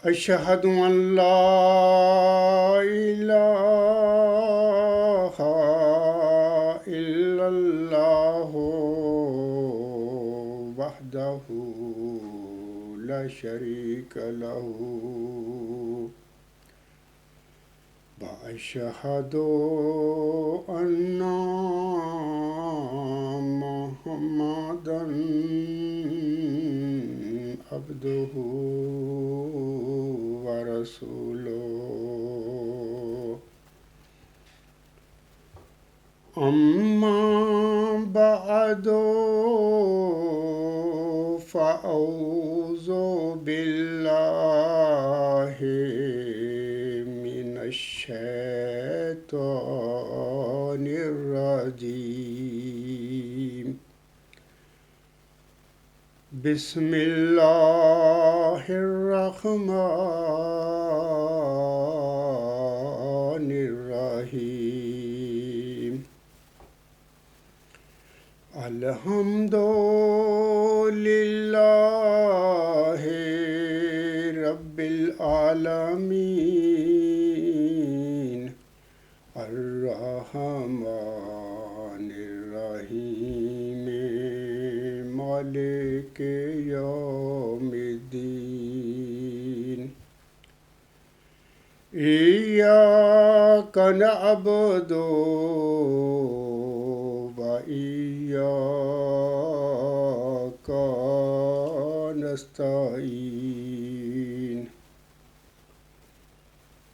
أشهد أن لا إله إلا الله وحده لا شريك له وأشهد أن محمدا عبده ورسوله أما بعد فأعوذ بالله من الشيطان الرجيم بسم الله الرحمن الرحيم الحمد لله رب العالمين الرحمن الرحيم مالك يوم الدين إياك نعبد وإياك نستعين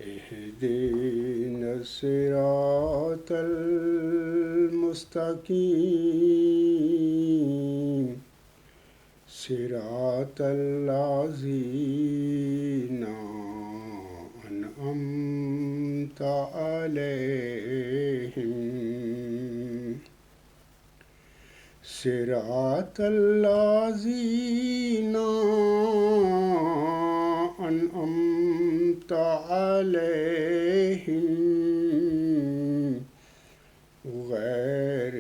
اهدنا الصراط المستقيم صراط الذين أنعمت عليهم صراط الذين أنعمت عليهم غير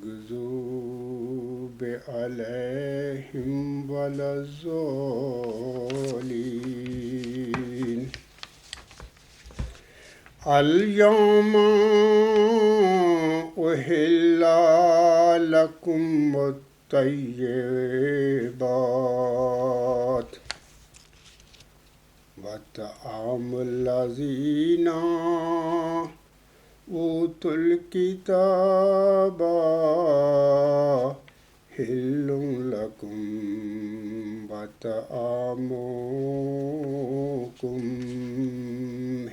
المغضوب عليهم ولا الضالين اليوم أحل لكم الطيبات وطعام الذين أوتوا الكتاب حل لكم وطعامكم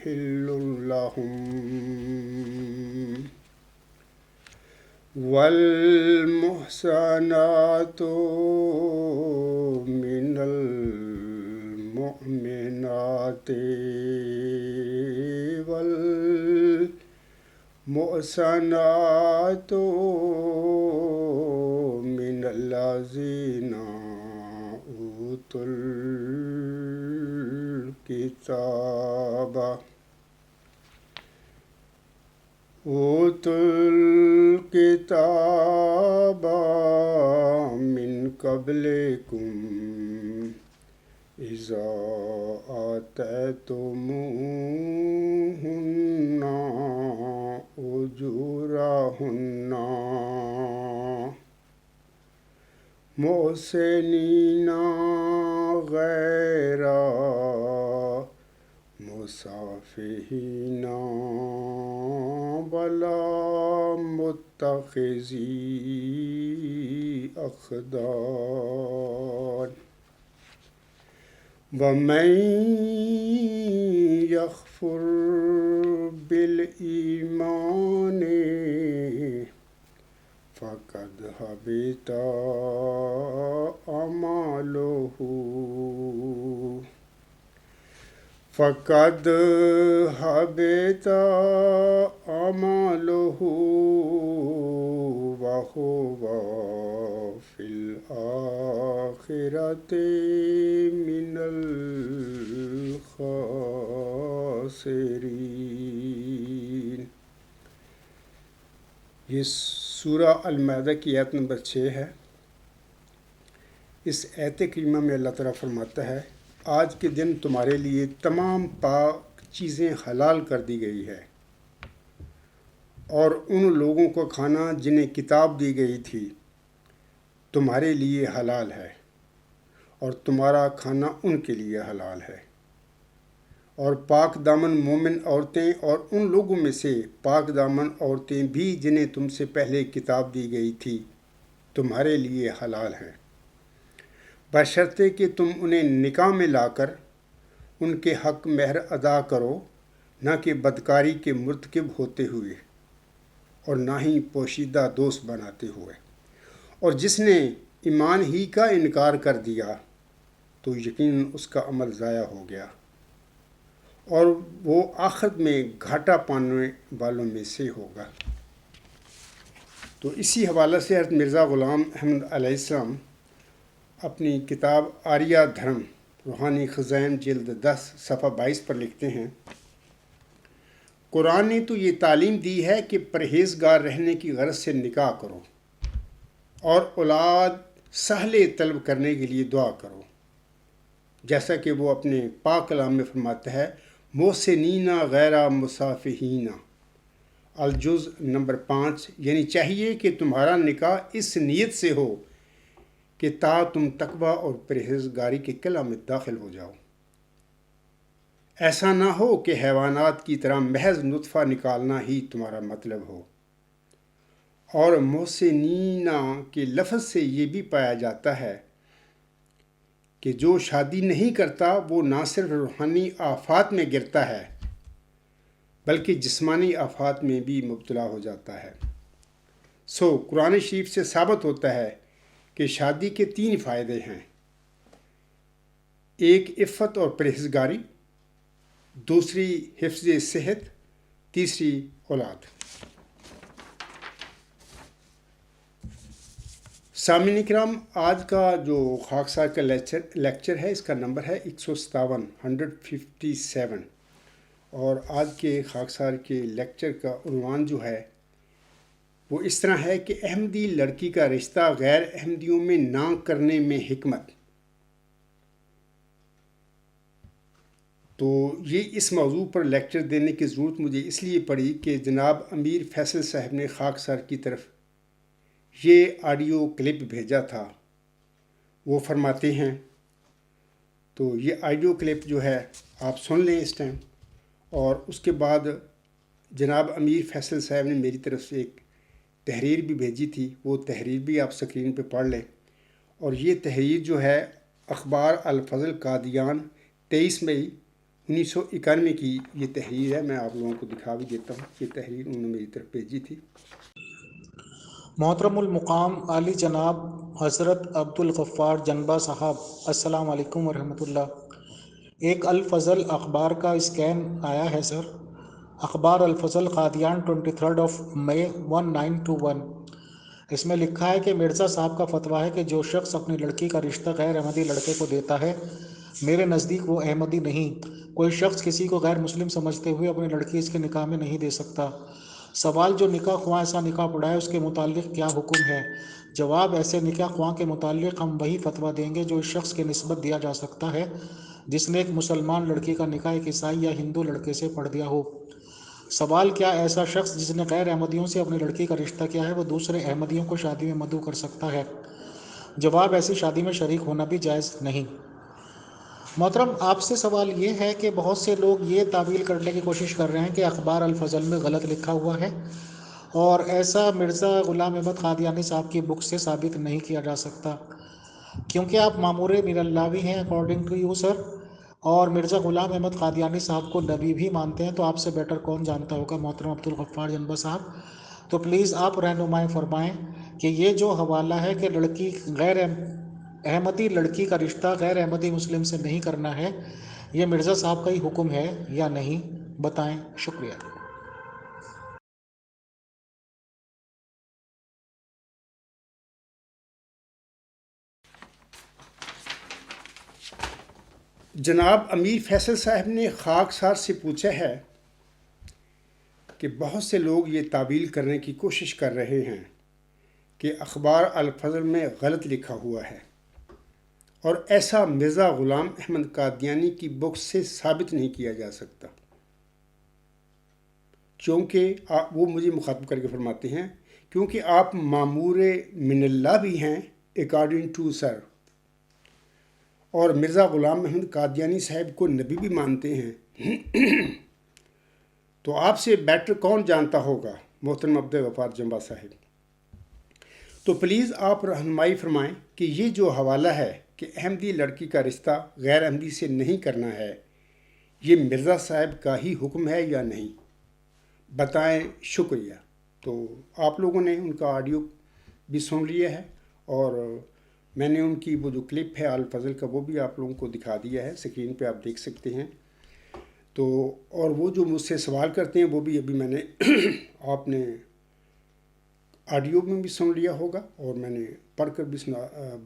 حل لهم والمحصنات من المؤمنات والمحصنات من الذين أوتوا الكتاب من قبلكم إذا آتيتموهن أجورهن محسنين غير مسافحين ولا متخذي أخدان ومن يكفر بالإيمان فقد حبط أعماله فقد حبط أعماله وهو في الآخرة من الخاسرين۔ یہ سورہ المائدہ کی آیت نمبر 6 ہے۔ اس آیت کریمہ میں اللہ تعالیٰ فرماتا ہے آج کے دن تمہارے لیے تمام پاک چیزیں حلال کر دی گئی ہے، اور ان لوگوں کا کھانا جنہیں کتاب دی گئی تھی تمہارے لیے حلال ہے، اور تمہارا کھانا ان کے لیے حلال ہے۔ اور پاک دامن مومن عورتیں اور ان لوگوں میں سے پاک دامن عورتیں بھی جنہیں تم سے پہلے کتاب دی گئی تھی تمہارے لیے حلال ہیں، بشرطے کہ تم انہیں نکاح میں لا کر ان کے حق مہر ادا کرو، نہ کہ بدکاری کے مرتکب ہوتے ہوئے اور نہ ہی پوشیدہ دوست بناتے ہوئے۔ اور جس نے ایمان ہی کا انکار کر دیا تو یقیناً اس کا عمل ضائع ہو گیا، اور وہ آخرت میں گھاٹا پانے والوں میں سے ہوگا۔ تو اسی حوالے سے حضرت مرزا غلام احمد علیہ السلام اپنی کتاب آریہ دھرم روحانی خزائن جلد 10 صفحہ 22 پر لکھتے ہیں، قرآن نے تو یہ تعلیم دی ہے کہ پرہیزگار رہنے کی غرض سے نکاح کرو اور اولاد سہلے طلب کرنے کے لیے دعا کرو، جیسا کہ وہ اپنے پاک کلام میں فرماتا ہے، محسنین غیر مسافحین، الجز نمبر 5، یعنی چاہیے کہ تمہارا نکاح اس نیت سے ہو کہ تا تم تقوی اور پرہیزگاری کے قلعہ میں داخل ہو جاؤ۔ ایسا نہ ہو کہ حیوانات کی طرح محض نطفہ نکالنا ہی تمہارا مطلب ہو۔ اور محسنین کے لفظ سے یہ بھی پایا جاتا ہے کہ جو شادی نہیں کرتا وہ نہ صرف روحانی آفات میں گرتا ہے بلکہ جسمانی آفات میں بھی مبتلا ہو جاتا ہے۔ قرآن شریف سے ثابت ہوتا ہے کہ شادی کے 3 فائدے ہیں: ایک عفت اور پرہیزگاری، دوسری حفظ صحت، تیسری اولاد۔ سامعین اکرام، آج کا جو خاکسار کا لیکچر ہے اس کا نمبر ہے 157 اور آج کے خاکسار کے لیکچر کا عنوان جو ہے وہ اس طرح ہے کہ احمدی لڑکی کا رشتہ غیر احمدیوں میں نہ کرنے میں حکمت۔ تو یہ اس موضوع پر لیکچر دینے کی ضرورت مجھے اس لیے پڑی کہ جناب امیر فیصل صاحب نے خاکسار کی طرف یہ آڈیو کلپ بھیجا تھا۔ وہ فرماتے ہیں، تو یہ آڈیو کلپ جو ہے آپ سن لیں اس ٹائم، اور اس کے بعد جناب امیر فیصل صاحب نے میری طرف سے ایک تحریر بھی بھیجی تھی، وہ تحریر بھی آپ سکرین پہ پڑھ لیں۔ اور یہ تحریر جو ہے اخبار الفضل قادیان 23 مئی 1991 کی یہ تحریر ہے، میں آپ لوگوں کو دکھا بھی دیتا ہوں۔ یہ تحریر انہوں نے میری طرف بھیجی تھی۔ محترم المقام عالی جناب حضرت عبدالغفار جنبہ صاحب، السلام علیکم ورحمۃ اللہ۔ ایک الفضل اخبار کا اسکین آیا ہے سر، اخبار الفضل قادیان 23 مئی 1921۔ اس میں لکھا ہے کہ مرزا صاحب کا فتویٰ ہے کہ جو شخص اپنی لڑکی کا رشتہ غیر احمدی لڑکے کو دیتا ہے، میرے نزدیک وہ احمدی نہیں۔ کوئی شخص کسی کو غیر مسلم سمجھتے ہوئے اپنی لڑکی اس کے نکاح میں نہیں دے سکتا۔ سوال، جو نکاح خواہ ایسا نکاح پڑھائے اس کے متعلق کیا حکم ہے؟ جواب، ایسے نکاح خواہ کے متعلق ہم وہی فتویٰ دیں گے جو اس شخص کی نسبت دیا جا سکتا ہے جس نے ایک مسلمان لڑکی کا نکاح ایک عیسائی یا ہندو لڑکے سے پڑھ دیا ہو۔ سوال، کیا ایسا شخص جس نے غیر احمدیوں سے اپنی لڑکی کا رشتہ کیا ہے وہ دوسرے احمدیوں کو شادی میں مدعو کر سکتا ہے؟ جواب، ایسی شادی میں شریک ہونا بھی جائز نہیں۔ محترم، آپ سے سوال یہ ہے کہ بہت سے لوگ یہ تعویل کرنے کی کوشش کر رہے ہیں کہ اخبار الفضل میں غلط لکھا ہوا ہے، اور ایسا مرزا غلام احمد قادیانی صاحب کی بک سے ثابت نہیں کیا جا سکتا، کیونکہ آپ مامور میر اللہوی ہیں اکارڈنگ ٹو یو سر، اور مرزا غلام احمد قادیانی صاحب کو نبی بھی مانتے ہیں، تو آپ سے بیٹر کون جانتا ہوگا محترم عبدالغفار جنبہ صاحب؟ تو پلیز آپ رہنمائی فرمائیں کہ یہ جو حوالہ ہے کہ لڑکی غیر احمدی لڑکی کا رشتہ غیر احمدی مسلم سے نہیں کرنا ہے، یہ مرزا صاحب کا ہی حکم ہے یا نہیں، بتائیں۔ شکریہ۔ جناب امیر فیصل صاحب نے خاکسار سے پوچھا ہے کہ بہت سے لوگ یہ تعویل کرنے کی کوشش کر رہے ہیں کہ اخبار الفضل میں غلط لکھا ہوا ہے، اور ایسا مرزا غلام احمد قادیانی کی بک سے ثابت نہیں کیا جا سکتا، کیونکہ وہ مجھے مخاطب کر کے فرماتے ہیں کیونکہ آپ مامور من اللہ بھی ہیں اکارڈنگ ٹو سر، اور مرزا غلام احمد قادیانی صاحب کو نبی بھی مانتے ہیں، تو آپ سے بیٹر کون جانتا ہوگا محترم عبدالغفار جنبا صاحب؟ تو پلیز آپ رہنمائی فرمائیں کہ یہ جو حوالہ ہے کہ احمدی لڑکی کا رشتہ غیر احمدی سے نہیں کرنا ہے، یہ مرزا صاحب کا ہی حکم ہے یا نہیں؟ بتائیں، شکریہ۔ تو آپ لوگوں نے ان کا آڈیو بھی سن لیا ہے، اور میں نے ان کی وہ جو کلپ ہے الفضل کا وہ بھی آپ لوگوں کو دکھا دیا ہے، اسکرین پہ آپ دیکھ سکتے ہیں۔ تو اور وہ جو مجھ سے سوال کرتے ہیں وہ بھی ابھی میں نے آپ نے آڈیو میں بھی سن لیا ہوگا، اور میں نے پڑھ کر بھی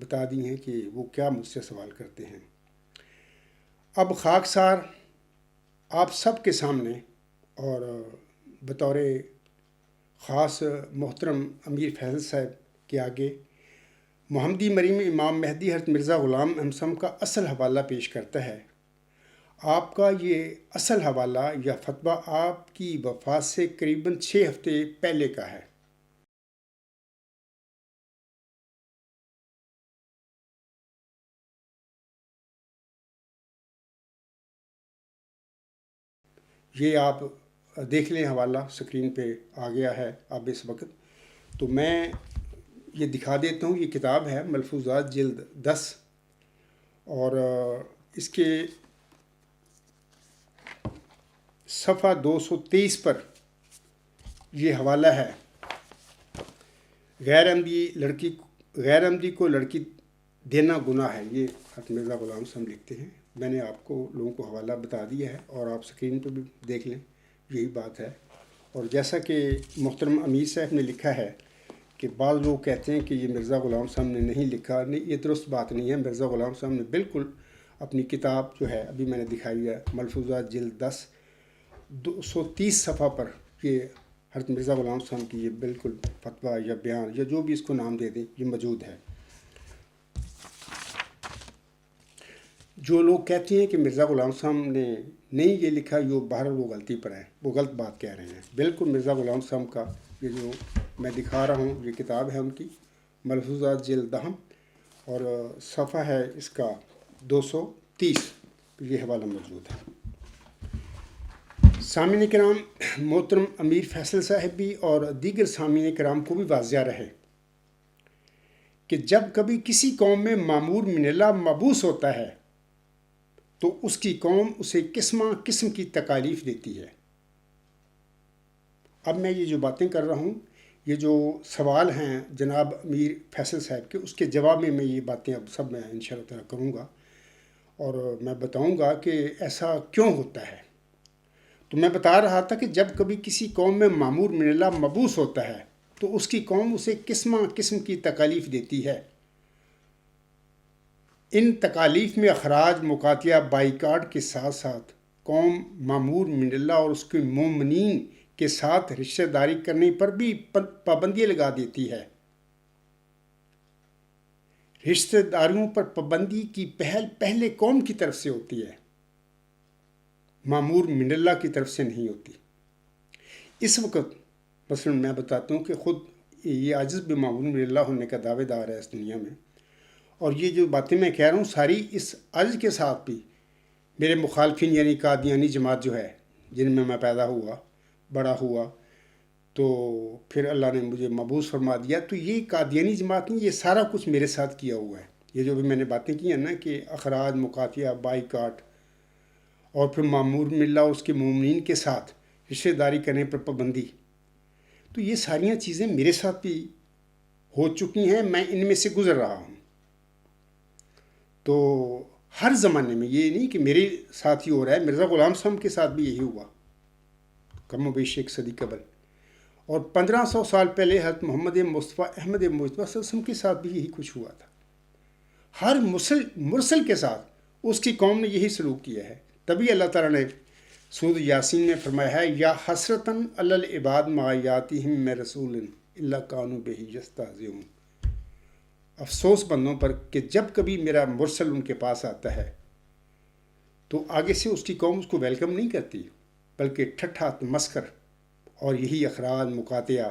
بتا دی ہیں کہ وہ کیا مجھ سے سوال کرتے ہیں۔ اب خاکسار آپ سب کے سامنے اور بطور خاص محترم امیر فیصل صاحب کے آگے محمدی مریم امام مہدی حضرت مرزا غلام احمد کا اصل حوالہ پیش کرتا ہے۔ آپ کا یہ اصل حوالہ یا فتویٰ آپ کی وفات سے قریباً 6 ہفتے پہلے کا ہے۔ یہ آپ دیکھ لیں، حوالہ سکرین پہ آ گیا ہے اب اس وقت۔ تو میں یہ دکھا دیتا ہوں، یہ کتاب ہے ملفوظات جلد 10، اور اس کے صفحہ 223 پر یہ حوالہ ہے، غیر احمدی کو لڑکی دینا گناہ ہے، یہ حضرت مرزا غلام صاحب لکھتے ہیں۔ میں نے آپ کو لوگوں کو حوالہ بتا دیا ہے، اور آپ سکرین پہ بھی دیکھ لیں، یہی بات ہے۔ اور جیسا کہ محترم امیر صاحب نے لکھا ہے کہ بعض لوگ کہتے ہیں کہ یہ مرزا غلام صاحب نے نہیں لکھا، نہیں، یہ درست بات نہیں ہے۔ مرزا غلام صاحب نے بالکل اپنی کتاب جو ہے ابھی میں نے دکھائی ہے ملفوظات جلد 10 230 صفحہ پر یہ حضرت مرزا غلام صاحب کی یہ بالکل فتویٰ یا بیان یا جو بھی اس کو نام دے دیں یہ موجود ہے۔ جو لوگ کہتے ہیں کہ مرزا غلام صاحب نے نہیں یہ لکھا، یہ باہر وہ غلطی پر ہیں، وہ غلط بات کہہ رہے ہیں۔ بالکل مرزا غلام صاحب کا یہ جو میں دکھا رہا ہوں یہ کتاب ہے ان کی ملفوظات جلد 10، اور صفحہ ہے اس کا 230، یہ حوالہ موجود ہے۔ سامعین کرام، محترم امیر فیصل صاحب بھی اور دیگر سامعین کرام کو بھی واضح رہے کہ جب کبھی کسی قوم میں مامور من اللہ مبعوث ہوتا ہے تو اس کی قوم اسے قسم کی تکالیف دیتی ہے۔ اب میں یہ جو باتیں کر رہا ہوں، یہ جو سوال ہیں جناب امیر فیصل صاحب کے، اس کے جواب میں یہ باتیں اب سب میں انشاءاللہ تعالیٰ کروں گا، اور میں بتاؤں گا کہ ایسا کیوں ہوتا ہے۔ تو میں بتا رہا تھا کہ جب کبھی کسی قوم میں مامور من اللہ مبعوث ہوتا ہے تو اس کی قوم اسے قسم کی تکالیف دیتی ہے۔ ان تکالیف میں اخراج، مقاطعہ، بائیکاٹ کے ساتھ ساتھ قوم مامور من اللہ اور اس کے مومنین کے ساتھ رشتہ داری کرنے پر بھی پابندیاں لگا دیتی ہے۔ رشتہ داریوں پر پابندی کی پہل پہلے قوم کی طرف سے ہوتی ہے، مامور من اللہ کی طرف سے نہیں ہوتی۔ اس وقت مثلا میں بتاتا ہوں کہ خود یہ عاجز بھی مامور من اللہ ہونے کا دعوے دار ہے اس دنیا میں، اور یہ جو باتیں میں کہہ رہا ہوں ساری اس عجز کے ساتھ بھی میرے مخالفین یعنی قادیانی جماعت جو ہے جن میں پیدا ہوا بڑا ہوا، تو پھر اللہ نے مجھے مبعوث فرما دیا، تو یہ قادیانی جماعت نہیں، یہ سارا کچھ میرے ساتھ کیا ہوا ہے۔ یہ جو بھی میں نے باتیں کی ہیں نا کہ اخراج، مقاطعہ، بائیکاٹ، اور پھر مامور من اللہ اور اس کے مومنین کے ساتھ رشتہ داری کرنے پر پابندی، تو یہ ساریاں چیزیں میرے ساتھ بھی ہو چکی ہیں، میں ان میں سے گزر رہا ہوں۔ تو ہر زمانے میں یہ نہیں کہ میرے ساتھ ہی ہو رہا ہے، مرزا غلام صاحب کے ساتھ بھی یہی ہوا کم و بیش 1 صدی قبل، اور 1500 سال پہلے حضرت محمد مصطفیٰ احمد مجتبیٰ صلی اللہ علیہ وسلم کے ساتھ بھی یہی کچھ ہوا تھا۔ ہر مرسل کے ساتھ اس کی قوم نے یہی سلوک کیا ہے۔ تبھی اللہ تعالیٰ نے سورۃ یاسین میں فرمایا ہے یا حسرتاً علی العباد ما یاتیہم من رسول الا کانوا بہ یستہزئون۔ افسوس بندوں پر کہ جب کبھی میرا مرسل ان کے پاس آتا ہے تو آگے سے اس کی قوم اس کو ویلکم نہیں کرتی، بلکہ ٹھٹھا مسخر اور یہی اخراج مقاطعہ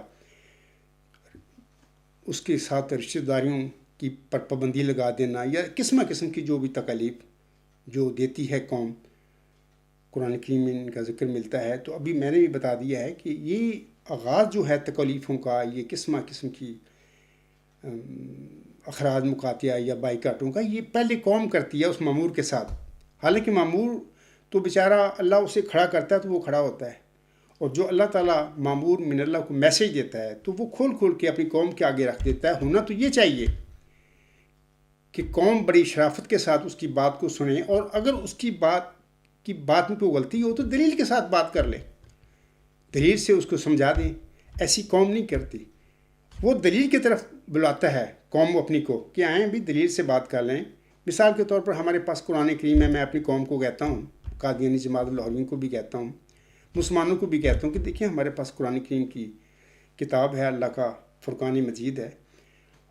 اس کے ساتھ رشتہ داریوں کی پر پابندی لگا دینا یا قسم قسم کی جو بھی تکالیف جو دیتی ہے قوم، قرآن کریم میں ان کا ذکر ملتا ہے۔ تو ابھی میں نے بھی بتا دیا ہے کہ یہ آغاز جو ہے تکالیفوں کا، یہ قسم قسم کی اخراج مقاطعہ یا بائیکاٹوں کا، یہ پہلے قوم کرتی ہے اس مامور کے ساتھ۔ حالانکہ مامور تو بیچارہ اللہ اسے کھڑا کرتا ہے تو وہ کھڑا ہوتا ہے، اور جو اللہ تعالیٰ مامور من اللہ کو میسیج دیتا ہے تو وہ کھول کھول کے اپنی قوم کے آگے رکھ دیتا ہے۔ ہونا تو یہ چاہیے کہ قوم بڑی شرافت کے ساتھ اس کی بات کو سنے، اور اگر اس کی بات میں کوئی غلطی ہو تو دلیل کے ساتھ بات کر لے، دلیل سے اس کو سمجھا دیں۔ ایسی قوم نہیں کرتی، وہ دلیل کی طرف بلاتا ہے قوم اپنی کو کہ آئیں بھی دلیل سے بات کر لیں۔ مثال کے طور پر ہمارے پاس قرآن کریم ہے، میں اپنی قوم کو کہتا ہوں، قادیانی جماعت لاہوریوں کو بھی کہتا ہوں، مسلمانوں کو بھی کہتا ہوں کہ دیکھیں ہمارے پاس قرآن کریم کی کتاب ہے، اللہ کا فرقان مجید ہے،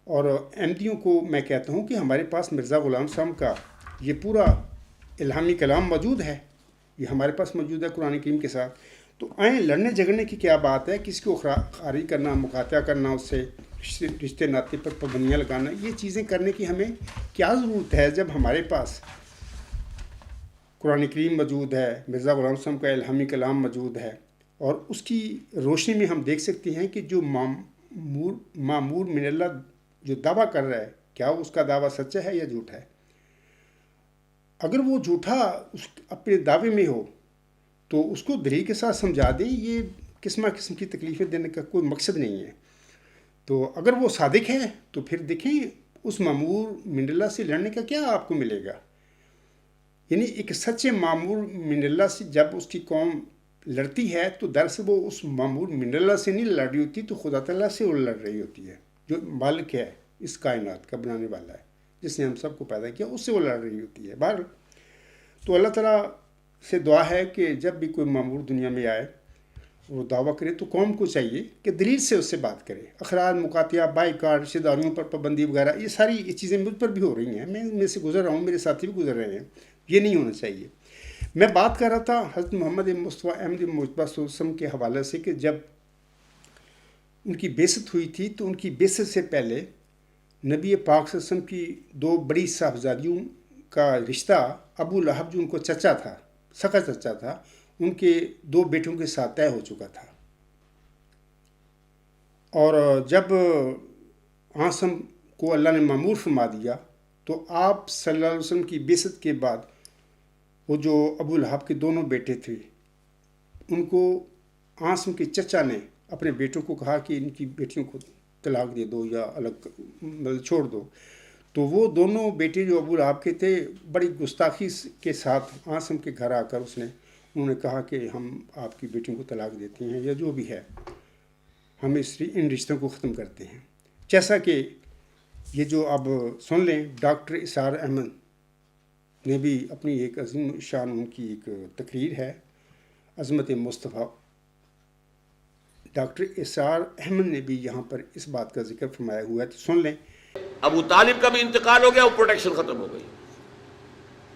اور احمدیوں کو میں کہتا ہوں کہ ہمارے پاس مرزا غلام صاحب کا یہ پورا الہامی کلام موجود ہے، یہ ہمارے پاس موجود ہے قرآن کریم کے ساتھ۔ تو آئیں، لڑنے جھگڑنے کی کیا بات ہے، کسی کو خارج کرنا، مقاطعہ کرنا، اس سے رشتے ناطے پر پابندیاں لگانا، یہ چیزیں کرنے کی ہمیں کیا ضرورت ہے جب ہمارے پاس قرآن کریم موجود ہے، مرزا غلام صاحب کا الہامی کلام موجود ہے، اور اس کی روشنی میں ہم دیکھ سکتے ہیں کہ جو مامور من اللہ جو دعویٰ کر رہا ہے، کیا اس کا دعویٰ سچا ہے یا جھوٹا ہے۔ اگر وہ جھوٹا اپنے دعوے میں ہو تو اس کو دلیل کے ساتھ سمجھا دیں، یہ قسم قسم کی تکلیفیں دینے کا کوئی مقصد نہیں ہے۔ تو اگر وہ صادق ہے تو پھر دیکھیں اس مامور من اللہ سے لڑنے کا کیا آپ کو ملے گا۔ یعنی ایک سچے مامور من اللہ سے جب اس کی قوم لڑتی ہے تو دراصل وہ اس مامور من اللہ سے نہیں لڑ رہی ہوتی، تو خدا تعالیٰ سے وہ لڑ رہی ہوتی ہے، جو مالک ہے اس کائنات کا، بنانے والا ہے، جس نے ہم سب کو پیدا کیا، اس سے وہ لڑ رہی ہوتی ہے۔ بہر تو اللہ تعالیٰ سے دعا ہے کہ جب بھی کوئی مامور دنیا میں آئے وہ دعویٰ کرے تو قوم کو چاہیے کہ دلیل سے اس سے بات کرے۔ اخراج مقاطعہ، بائیکاٹ، رشتہ داریوں پر پابندی وغیرہ، یہ ساری یہ چیزیں مجھ پر بھی ہو رہی ہیں، میں ان میں سے گزر رہا ہوں، میرے ساتھی بھی گزر رہے ہیں، یہ نہیں ہونا چاہیے۔ میں بات کر رہا تھا حضرت محمد مصطفیٰ احمد مجتبیٰ صلی اللہ علیہ وسلم کے حوالے سے کہ جب ان کی بعثت ہوئی تھی تو ان کی بعثت سے پہلے نبی پاک صلی اللہ علیہ وسلم کی دو بڑی صاحبزادیوں کا رشتہ، ابو لہب جو ان کو چچا تھا، سکا چچا تھا، ان کے دو بیٹوں کے ساتھ طے ہو چکا تھا۔ اور جب عاصم کو اللہ نے مامور فرما دیا تو آپ صلی اللہ علیہ وسلم کی بعثت کے بعد وہ جو ابو لہب کے دونوں بیٹے تھے ان کو عاصم کے چچا نے اپنے بیٹوں کو کہا کہ ان کی بیٹیوں کو طلاق دے دو یا الگ چھوڑ دو۔ تو وہ دونوں بیٹے جو ابو لہب کے تھے بڑی گستاخی کے ساتھ عاصم کے گھر آ کر انہوں نے کہا کہ ہم آپ کی بیٹیوں کو طلاق دیتے ہیں یا جو بھی ہے، ہم ان رشتوں کو ختم کرتے ہیں۔ جیسا کہ یہ جو اب سن لیں، ڈاکٹر اسرار احمد نے بھی اپنی ایک عظیم شان ان کی ایک تقریر ہے، عظمت مصطفیٰ، ڈاکٹر اسرار احمد نے بھی یہاں پر اس بات کا ذکر فرمایا ہوا ہے، تو سن لیں۔ ابو طالب کا بھی انتقال ہو گیا، وہ پروٹیکشن ختم ہو گئی،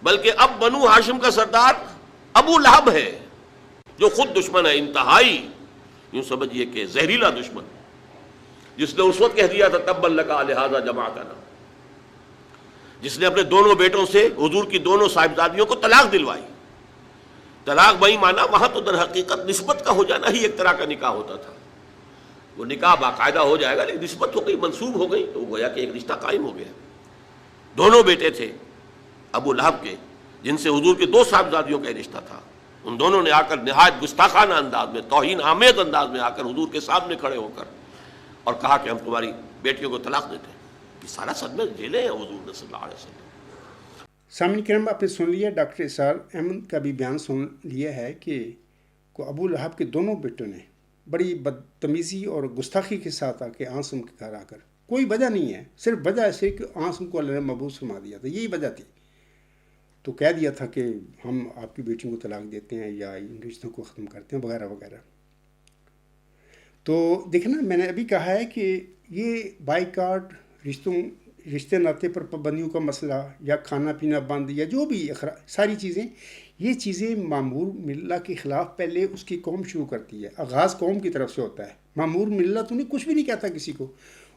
بلکہ اب بنو ہاشم کا سردار ابو لہب ہے جو خود دشمن ہے انتہائی، یوں سمجھیے کہ زہریلا دشمن، جس نے اس وقت کہہ دیا تھا تبا لکا لہذا جماعتنا، جس نے اپنے دونوں بیٹوں سے حضور کی دونوں صاحبزادیوں کو طلاق دلوائی۔ طلاق بھائی مانا وہاں تو در حقیقت نسبت کا ہو جانا ہی ایک طرح کا نکاح ہوتا تھا، وہ نکاح باقاعدہ ہو جائے گا لیکن نسبت ہو گئی، منسوب ہو گئی، تو گویا کہ ایک رشتہ قائم ہو گیا۔ دونوں بیٹے تھے ابو لہب کے جن سے حضور کے دو صاحبزادیوں کا رشتہ تھا، ان دونوں نے آ کر نہایت گستاخانہ انداز میں، توہین آمیز انداز میں آ کر حضور کے سامنے کھڑے ہو کر اور کہا کہ ہم تمہاری بیٹیوں کو طلاق دیتے ہیں۔ یہ سارا صدمہ جھیلے ہیں حضور نے صلی اللہ علیہ وسلم۔ سامعین کرام، آپ نے سن لیا، ڈاکٹر اسرار احمد کا بھی بیان سن لیا ہے کہ ابو لہب کے دونوں بیٹوں نے بڑی بدتمیزی اور گستاخی کے ساتھ آ کے عاصم کے گھر آ کر، کوئی وجہ نہیں ہے، صرف وجہ ایسے کہ عاصم کو اللہ نے مبعوث فرما دیا تھا، یہی وجہ تھی، تو کہہ دیا تھا کہ ہم آپ کی بیٹیوں کو طلاق دیتے ہیں یا ان رشتوں کو ختم کرتے ہیں وغیرہ وغیرہ۔ تو دیکھنا، میں نے ابھی کہا ہے کہ یہ بائیکاٹ، رشتوں رشتے ناطے پر پابندیوں کا مسئلہ یا کھانا پینا بند یا جو بھی ساری چیزیں، یہ چیزیں معمور ملت کے خلاف پہلے اس کی قوم شروع کرتی ہے، آغاز قوم کی طرف سے ہوتا ہے۔ معمور ملت انہیں کچھ بھی نہیں کہتا کسی کو،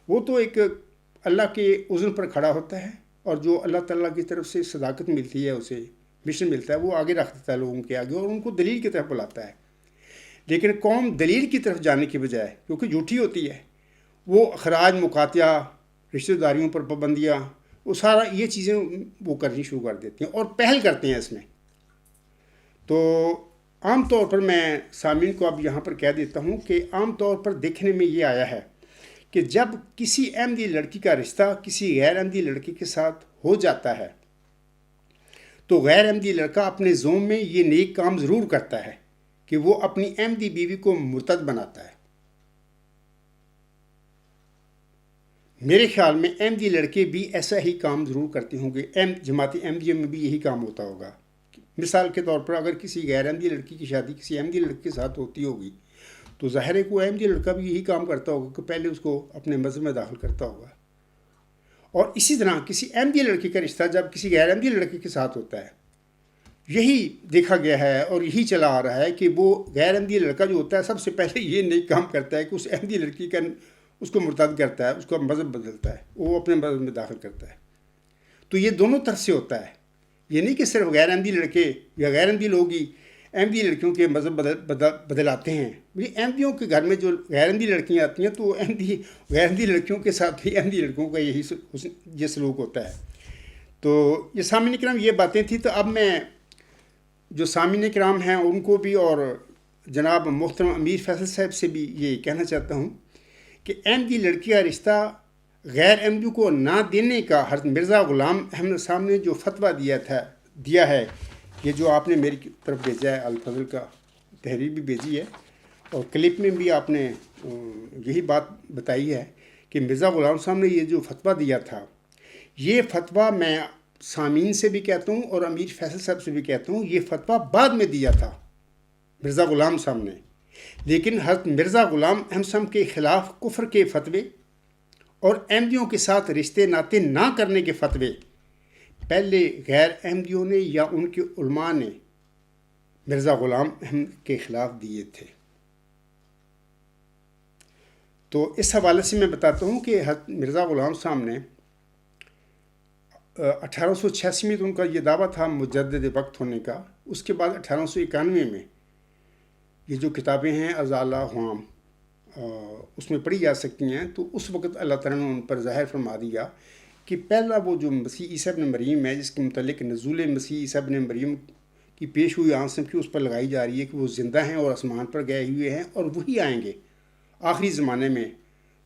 وہ تو ایک اللہ کے اذن پر کھڑا ہوتا ہے، اور جو اللہ تعالیٰ کی طرف سے صداقت ملتی ہے، اسے مشن ملتا ہے، وہ آگے رکھ دیتا ہے لوگوں کے آگے، اور ان کو دلیل کی طرف بلاتا ہے۔ لیکن قوم دلیل کی طرف جانے کی بجائے، کیونکہ جھوٹی ہوتی ہے، وہ اخراج، مقاطعہ، رشتہ داریوں پر پابندیاں، وہ سارا یہ چیزیں وہ کرنی شروع کر دیتی ہیں اور پہل کرتے ہیں اس میں۔ تو عام طور پر میں سامعین کو اب یہاں پر کہہ دیتا ہوں کہ عام طور پر دیکھنے میں یہ آیا ہے کہ جب کسی احمدی لڑکی کا رشتہ کسی غیر احمدی لڑکی کے ساتھ ہو جاتا ہے تو غیر احمدی لڑکا اپنے زوم میں یہ نیک کام ضرور کرتا ہے کہ وہ اپنی احمدی بیوی کو مرتد بناتا ہے۔ میرے خیال میں احمدی لڑکے بھی ایسا ہی کام ضرور کرتے ہوں گے، جماعت احمدیہ میں بھی یہی کام ہوتا ہوگا۔ مثال کے طور پر اگر کسی غیر احمدی لڑکی کی شادی کسی احمدی لڑکے کے ساتھ ہوتی ہوگی تو ظاہر ہے کوئی احمدی لڑکا بھی یہی کام کرتا ہوگا کہ پہلے اس کو اپنے مذہب میں داخل کرتا ہوگا۔ اور اسی طرح کسی احمدی لڑکی کا رشتہ جب کسی غیر احمدی لڑکے کے ساتھ ہوتا ہے، یہی دیکھا گیا ہے اور یہی چلا آ رہا ہے کہ وہ غیر احمدی لڑکا جو ہوتا ہے سب سے پہلے یہ نیک کام کرتا ہے کہ اس احمدی لڑکی کا اس کو مرتد کرتا ہے، اس کو مذہب بدلتا ہے، وہ اپنے مذہب میں داخل کرتا ہے۔ تو یہ دونوں طرف سے ہوتا ہے، یہ نہیں کہ صرف غیر احمدی لڑکے یا غیر احمدی لوگ ہی احمدی لڑکیوں کے مذہب بدلاتے ہیں۔ احمدیوں کے گھر میں جو غیر احمدی لڑکیاں آتی ہیں تو غیر احمدی لڑکیوں کے ساتھ بھی احمدی لڑکوں کا یہ سلوک ہوتا ہے۔ تو یہ سامعین کرام یہ باتیں تھیں۔ تو اب میں جو سامعین کرام ہیں ان کو بھی اور جناب محترم امیر فیصل صاحب سے بھی یہ کہنا چاہتا ہوں کہ احمدی لڑکی کا رشتہ غیر احمدیوں کو نہ دینے کا حضرت مرزا غلام احمد صاحب نے جو فتویٰ دیا ہے، یہ جو آپ نے میری طرف بھیجا ہے، الفضل کا تحریر بھی بھیجی ہے اور کلپ میں بھی آپ نے یہی بات بتائی ہے کہ مرزا غلام صاحب نے یہ جو فتویٰ دیا تھا، یہ فتویٰ میں سامعین سے بھی کہتا ہوں اور امیر فیصل صاحب سے بھی کہتا ہوں، یہ فتویٰ بعد میں دیا تھا مرزا غلام صاحب نے، لیکن حضرت مرزا غلام احمد صاحب کے خلاف کفر کے فتوے اور احمدیوں کے ساتھ رشتے ناطے نہ کرنے کے فتوے پہلے غیر احمدیوں نے یا ان کے علماء نے مرزا غلام احمد کے خلاف دیے تھے۔ تو اس حوالے سے میں بتاتا ہوں کہ حضرت مرزا غلام صاحب نے 1886 میں تو ان کا یہ دعویٰ تھا مجدد وقت ہونے کا، اس کے بعد 1891 میں یہ جو کتابیں ہیں ازالہ ہوام اس میں پڑھی جا سکتی ہیں، تو اس وقت اللہ تعالیٰ نے ان پر ظاہر فرما دیا کہ پہلا وہ جو مسیح عیسیٰ ابن مریم ہے، جس کے متعلق نزول مسیح عیسیٰ ابن مریم کی پیش ہوئی آنسم کی اس پر لگائی جا رہی ہے کہ وہ زندہ ہیں اور آسمان پر گئے ہوئے ہیں اور وہی آئیں گے آخری زمانے میں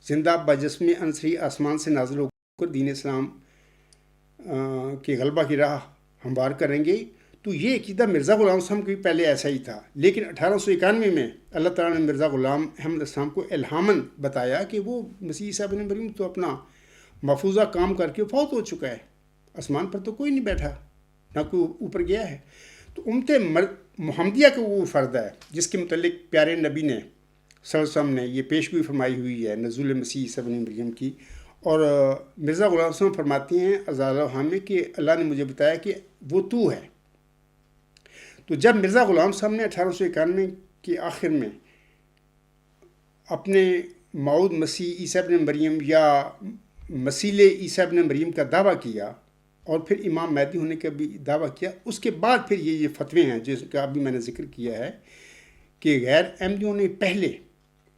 زندہ بجسم عنصری آسمان سے نازل ہو کر دین اسلام کے غلبہ کی راہ ہموار کریں گے۔ تو یہ عقیدہ مرزا غلام صاحب کی پہلے ایسا ہی تھا، لیکن 1891 میں اللہ تعالیٰ نے مرزا غلام احمد السلام کو الہاماً بتایا کہ وہ مسیح عیسیٰ ابن مریم تو اپنا محفوظہ کام کر کے فوت ہو چکا ہے، آسمان پر تو کوئی نہیں بیٹھا، نہ کوئی اوپر گیا ہے۔ تو امت محمدیہ کا وہ فرد ہے جس کے متعلق پیارے نبی نے صلی اللہ علیہ وسلم نے یہ پیشگوئی فرمائی ہوئی ہے نزول مسیح عیسیٰ ابن مریم کی، اور مرزا غلام صاحب فرماتی ہیں ازالہ ہوام میں کہ اللہ نے مجھے بتایا کہ وہ تو ہے۔ تو جب مرزا غلام صاحب نے 1891 کے آخر میں اپنے موعود مسیح عیسیٰ ابن مریم یا مسیل عیسیٰ ابن مریم کا دعویٰ کیا اور پھر امام مہدی ہونے کا بھی دعویٰ کیا، اس کے بعد پھر یہ فتوے ہیں جس کا ابھی میں نے ذکر کیا ہے کہ غیر احمدیوں نے پہلے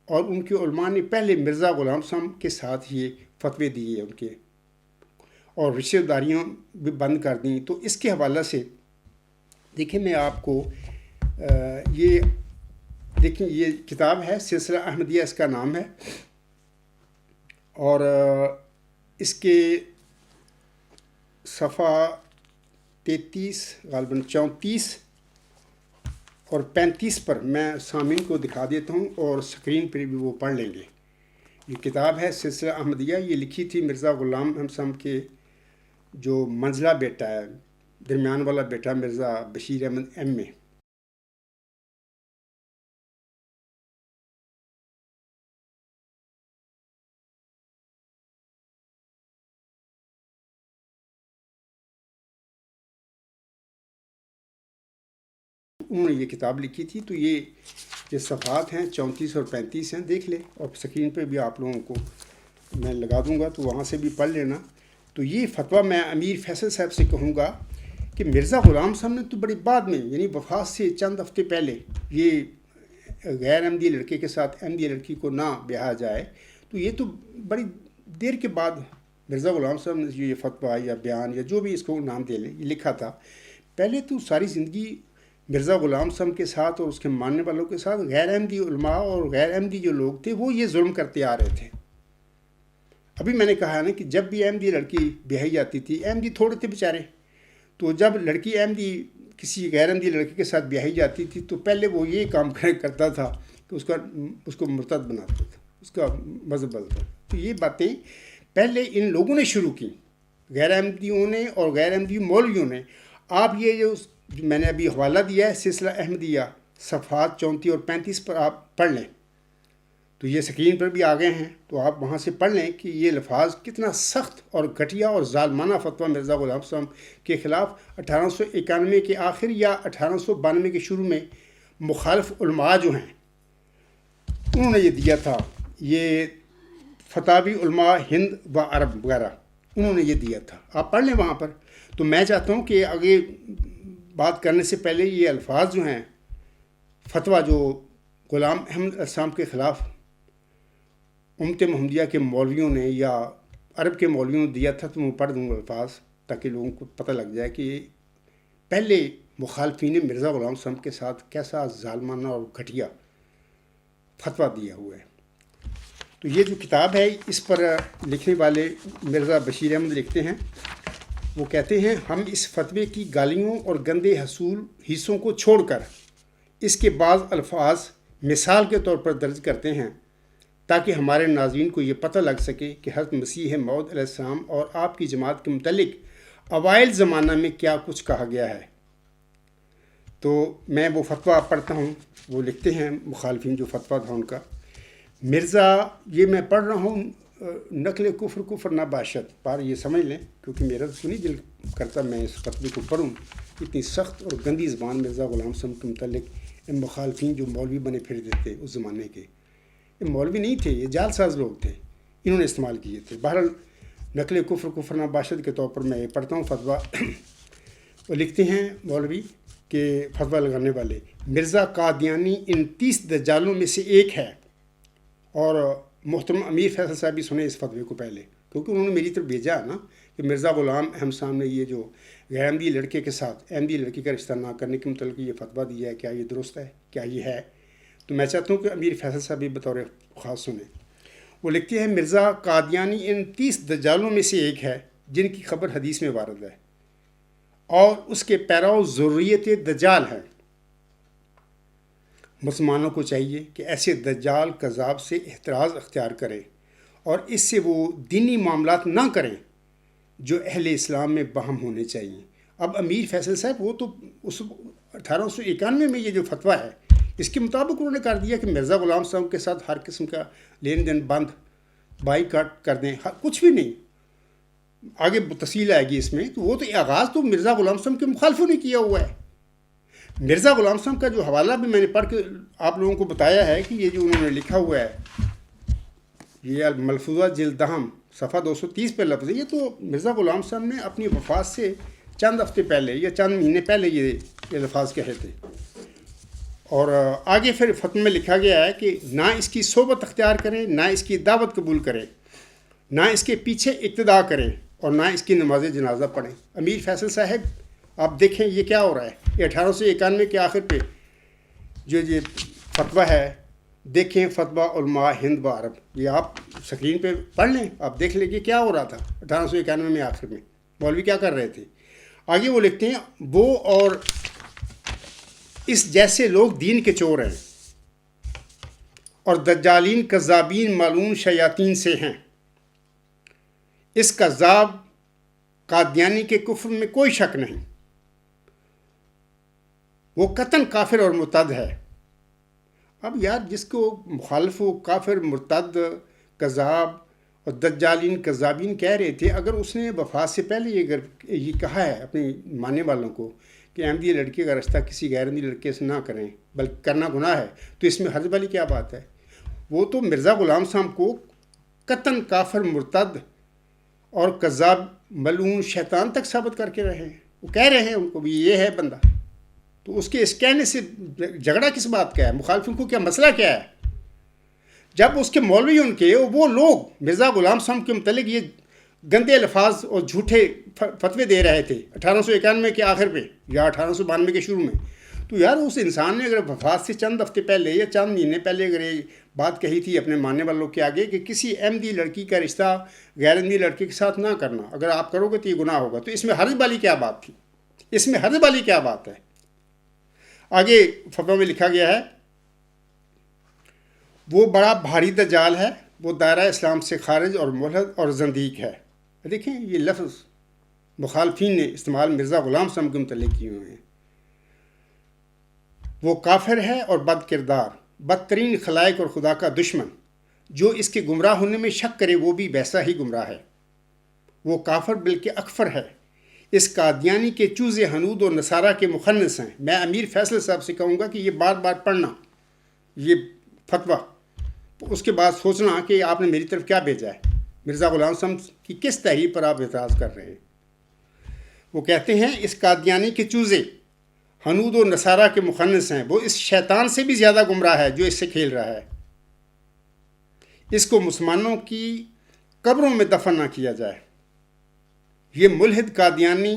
اور ان کے علماء نے پہلے مرزا غلام صاحب کے ساتھ یہ فتوے دیے ان کے، اور رشتہ داریاں بھی بند کر دیں۔ تو اس کے حوالے سے دیکھیں میں آپ کو یہ دیکھیں، یہ کتاب ہے سلسلہ احمدیہ اس کا نام ہے، اور اس کے صفحہ 33 غالباً 34 اور 35 پر میں سامعین کو دکھا دیتا ہوں اور سکرین پر بھی وہ پڑھ لیں گے۔ یہ کتاب ہے سلسلہ احمدیہ، یہ لکھی تھی مرزا غلام احمد صاحب کے جو منزلہ بیٹا ہے، درمیان والا بیٹا مرزا بشیر احمد ایم اے۔ انہوں نے یہ کتاب لکھی تھی. تو یہ صفحات ہیں 34 اور 35 ہیں، دیکھ لیں، اور اسکرین پہ بھی آپ لوگوں کو میں لگا دوں گا تو وہاں سے بھی پڑھ لینا. تو یہ فتویٰ میں امیر فیصل صاحب سے کہوں گا کہ مرزا غلام صاحب نے تو بڑی بعد میں، یعنی وفات سے چند ہفتے پہلے، یہ غیر احمدی لڑکے کے ساتھ احمدی لڑکی کو نہ بیاہا جائے، تو یہ تو بڑی دیر کے بعد مرزا غلام صاحب نے یہ فتویٰ یا بیان یا جو بھی اس کو نام دے لیں یہ لکھا تھا. پہلے تو ساری زندگی مرزا غلام صاحب کے ساتھ اور اس کے ماننے والوں کے ساتھ غیر احمدی علماء اور غیر احمدی جو لوگ تھے وہ یہ ظلم کرتے آ رہے تھے. ابھی میں نے کہا نا کہ جب بھی احمدی لڑکی بیاہی جاتی تھی، احمدی تھوڑے تھے بیچارے، تو جب لڑکی احمدی کسی غیر احمدی لڑکے کے ساتھ بیاہی جاتی تھی تو پہلے وہ یہ کام کرتا تھا کہ اس کو مرتد بناتا تھا، اس کا مذہب بدلتا. تو یہ باتیں پہلے ان لوگوں نے شروع کی، غیر احمدیوں نے اور غیر احمدی مولویوں نے. آپ یہ جو میں نے ابھی حوالہ دیا ہے سلسلہ احمدیہ، صفحات 34 اور 35 پر آپ پڑھ لیں. تو یہ اسکرین پر بھی آ گئے ہیں، تو آپ وہاں سے پڑھ لیں کہ یہ الفاظ کتنا سخت اور گھٹیا اور ظالمانہ فتویٰ مرزا غلام صاحب کے خلاف 1891 کے آخر یا 1892 کے شروع میں مخالف علماء جو ہیں انہوں نے یہ دیا تھا. یہ فتاوی علماء ہند و عرب وغیرہ انہوں نے یہ دیا تھا، آپ پڑھ لیں وہاں پر. تو میں چاہتا ہوں کہ آگے بات کرنے سے پہلے یہ الفاظ جو ہیں فتویٰ جو غلام احمد السلام کے خلاف امت محمدیہ کے مولویوں نے یا عرب کے مولویوں نے دیا تھا، تو میں پڑھ دوں گا الفاظ تاکہ لوگوں کو پتہ لگ جائے کہ پہلے مخالفین مرزا غلام صاحب کے ساتھ کیسا ظالمانہ اور گھٹیا فتویٰ دیا ہوا ہے. تو یہ جو کتاب ہے اس پر لکھنے والے مرزا بشیر احمد لکھتے ہیں، وہ کہتے ہیں ہم اس فتوے کی گالیوں اور گندے حصوں کو چھوڑ کر اس کے بعض الفاظ مثال کے طور پر درج کرتے ہیں تاکہ ہمارے ناظرین کو یہ پتہ لگ سکے کہ حضرت مسیح موعود علیہ السلام اور آپ کی جماعت کے متعلق اوائل زمانہ میں کیا کچھ کہا گیا ہے. تو میں وہ فتویٰ پڑھتا ہوں، وہ لکھتے ہیں مخالفین جو فتویٰ تھا ان کا. مرزا، یہ میں پڑھ رہا ہوں نقل کفر نہ باشد پر، یہ سمجھ لیں کیونکہ میرا تو سنی دل کرتا میں اس فتوے کو پڑھوں. اتنی سخت اور گندی زبان مرزا غلام صاحب کے متعلق ان مخالفین جو مولوی بنے پھرتے تھے اس زمانے کے، یہ مولوی نہیں تھے، یہ جعل ساز لوگ تھے، انہوں نے استعمال کیے تھے. بہرحال نقل کفر نہ باشد کے طور پر میں یہ پڑھتا ہوں فتویٰ. وہ لکھتے ہیں مولوی کہ فتویٰ لگانے والے، مرزا قادیانی ان 30 دجالوں میں سے ایک ہے. اور محترم امیر فیصل صاحب بھی سنے اس فتوے کو پہلے، کیونکہ انہوں نے میری طرف بھیجا نا کہ مرزا غلام احمد صاحب نے یہ جو غیر احمدی لڑکے کے ساتھ احمدی لڑکی کا رشتہ نہ کرنے کے متعلق یہ فتویٰ دیا ہے، کیا یہ درست ہے، کیا یہ ہے. تو میں چاہتا ہوں کہ امیر فیصل صاحب بھی بطور خاص سنیں. وہ لکھتے ہیں مرزا قادیانی ان 30 دجالوں میں سے ایک ہے جن کی خبر حدیث میں وارد ہے، اور اس کے پیرو ضروریت دجال ہیں. مسلمانوں کو چاہیے کہ ایسے دجال کذاب سے احتراز اختیار کریں اور اس سے وہ دینی معاملات نہ کریں جو اہل اسلام میں باہم ہونے چاہیے. اب امیر فیصل صاحب وہ تو اس 1891 میں یہ جو فتویٰ ہے اس کے مطابق انہوں نے کر دیا کہ مرزا غلام صاحب کے ساتھ ہر قسم کا لین دین بند، بائی کاٹ کر دیں، کچھ بھی نہیں. آگے تفصیل آئے گی اس میں. تو وہ تو آغاز تو مرزا غلام صاحب کے مخالفوں نے کیا ہوا ہے. مرزا غلام صاحب کا جو حوالہ بھی میں نے پڑھ کے آپ لوگوں کو بتایا ہے کہ یہ جو انہوں نے لکھا ہوا ہے، یہ الملفوظہ جلد دہم صفحہ 230 پہ لفظ ہے. یہ تو مرزا غلام صاحب نے اپنی وفات سے چند ہفتے پہلے یا چند مہینے پہلے یہ الفاظ کہے تھے. اور آگے پھر فتوے میں لکھا گیا ہے کہ نہ اس کی صحبت اختیار کریں، نہ اس کی دعوت قبول کریں، نہ اس کے پیچھے اقتداء کریں، اور نہ اس کی نماز جنازہ پڑھیں. امیر فیصل صاحب آپ دیکھیں یہ کیا ہو رہا ہے. یہ 1891 کے آخر پہ جو یہ فتویٰ ہے، دیکھیں فتویٰ علماء ہند و عرب، یہ آپ اسکرین پہ پڑھ لیں، آپ دیکھ لیں کہ کیا ہو رہا تھا 1891 میں آخر میں مولوی کیا کر رہے تھے. آگے وہ لکھتے ہیں وہ اور اس جیسے لوگ دین کے چور ہیں اور دجالین کذابین ملعون شیاطین سے ہیں. اس کذاب قادیانی کے کفر میں کوئی شک نہیں، وہ قطعاً کافر اور مرتد ہے. اب یار جس کو مخالف و کافر، مرتد، کذاب اور دجالین کذابین کہہ رہے تھے، اگر اس نے وفات سے پہلے یہ کہا ہے اپنے ماننے والوں کو کہ احمدی لڑکی کا رشتہ کسی غیر احمدی لڑکے سے نہ کریں، بلکہ کرنا گناہ ہے، تو اس میں حرج والی کیا بات ہے؟ وہ تو مرزا غلام صاحب کو قطعاً کافر، مرتد اور کذاب، ملعون، شیطان تک ثابت کر کے رہے ہیں. وہ کہہ رہے ہیں ان کو بھی یہ ہے بندہ، تو اس کے اس کہنے سے جھگڑا کس بات کا ہے؟ مخالفین کو کیا مسئلہ کیا ہے؟ جب اس کے مولوی ان کے وہ لوگ مرزا غلام صاحب کے متعلق یہ گندے الفاظ اور جھوٹے فتوے دے رہے تھے 1891 کے آخر پہ یا 1892 کے شروع میں، تو یار اس انسان نے اگر وفات سے چند ہفتے پہلے یا چند مہینے پہلے اگر یہ بات کہی تھی اپنے ماننے والوں کے آگے کہ کسی احمدی لڑکی کا رشتہ غیر احمدی لڑکے کے ساتھ نہ کرنا، اگر آپ کرو گے تو یہ گناہ ہوگا، تو اس میں حرج والی کیا بات تھی؟ اس میں حرج والی کیا بات ہے؟ آگے فتویٰ میں لکھا گیا ہے وہ بڑا بھاری دجال ہے، وہ دائرہ اسلام سے خارج اور ملحد اور زندیق ہے. دیکھیں یہ لفظ مخالفین نے استعمال مرزا غلام صاحب کے متعلق کیے ہوئے ہیں. وہ کافر ہے اور بد کردار، بدترین خلائق اور خدا کا دشمن. جو اس کے گمراہ ہونے میں شک کرے وہ بھی ویسا ہی گمراہ ہے. وہ کافر بلکہ اکفر ہے. اس قادیانی کے چوزے حنود اور نصارہ کے مخنث ہیں. میں امیر فیصل صاحب سے کہوں گا کہ یہ بار بار پڑھنا یہ فتویٰ، اس کے بعد سوچنا کہ آپ نے میری طرف کیا بھیجا ہے، مرزا غلام صاحب کی کس تحریر پر آپ اعتراض کر رہے ہیں. وہ کہتے ہیں اس قادیانی کے چوزے حنود و نصارہ کے مخنث ہیں. وہ اس شیطان سے بھی زیادہ گمراہ ہے جو اس سے کھیل رہا ہے. اس کو مسلمانوں کی قبروں میں دفن نہ کیا جائے. یہ ملحد قادیانی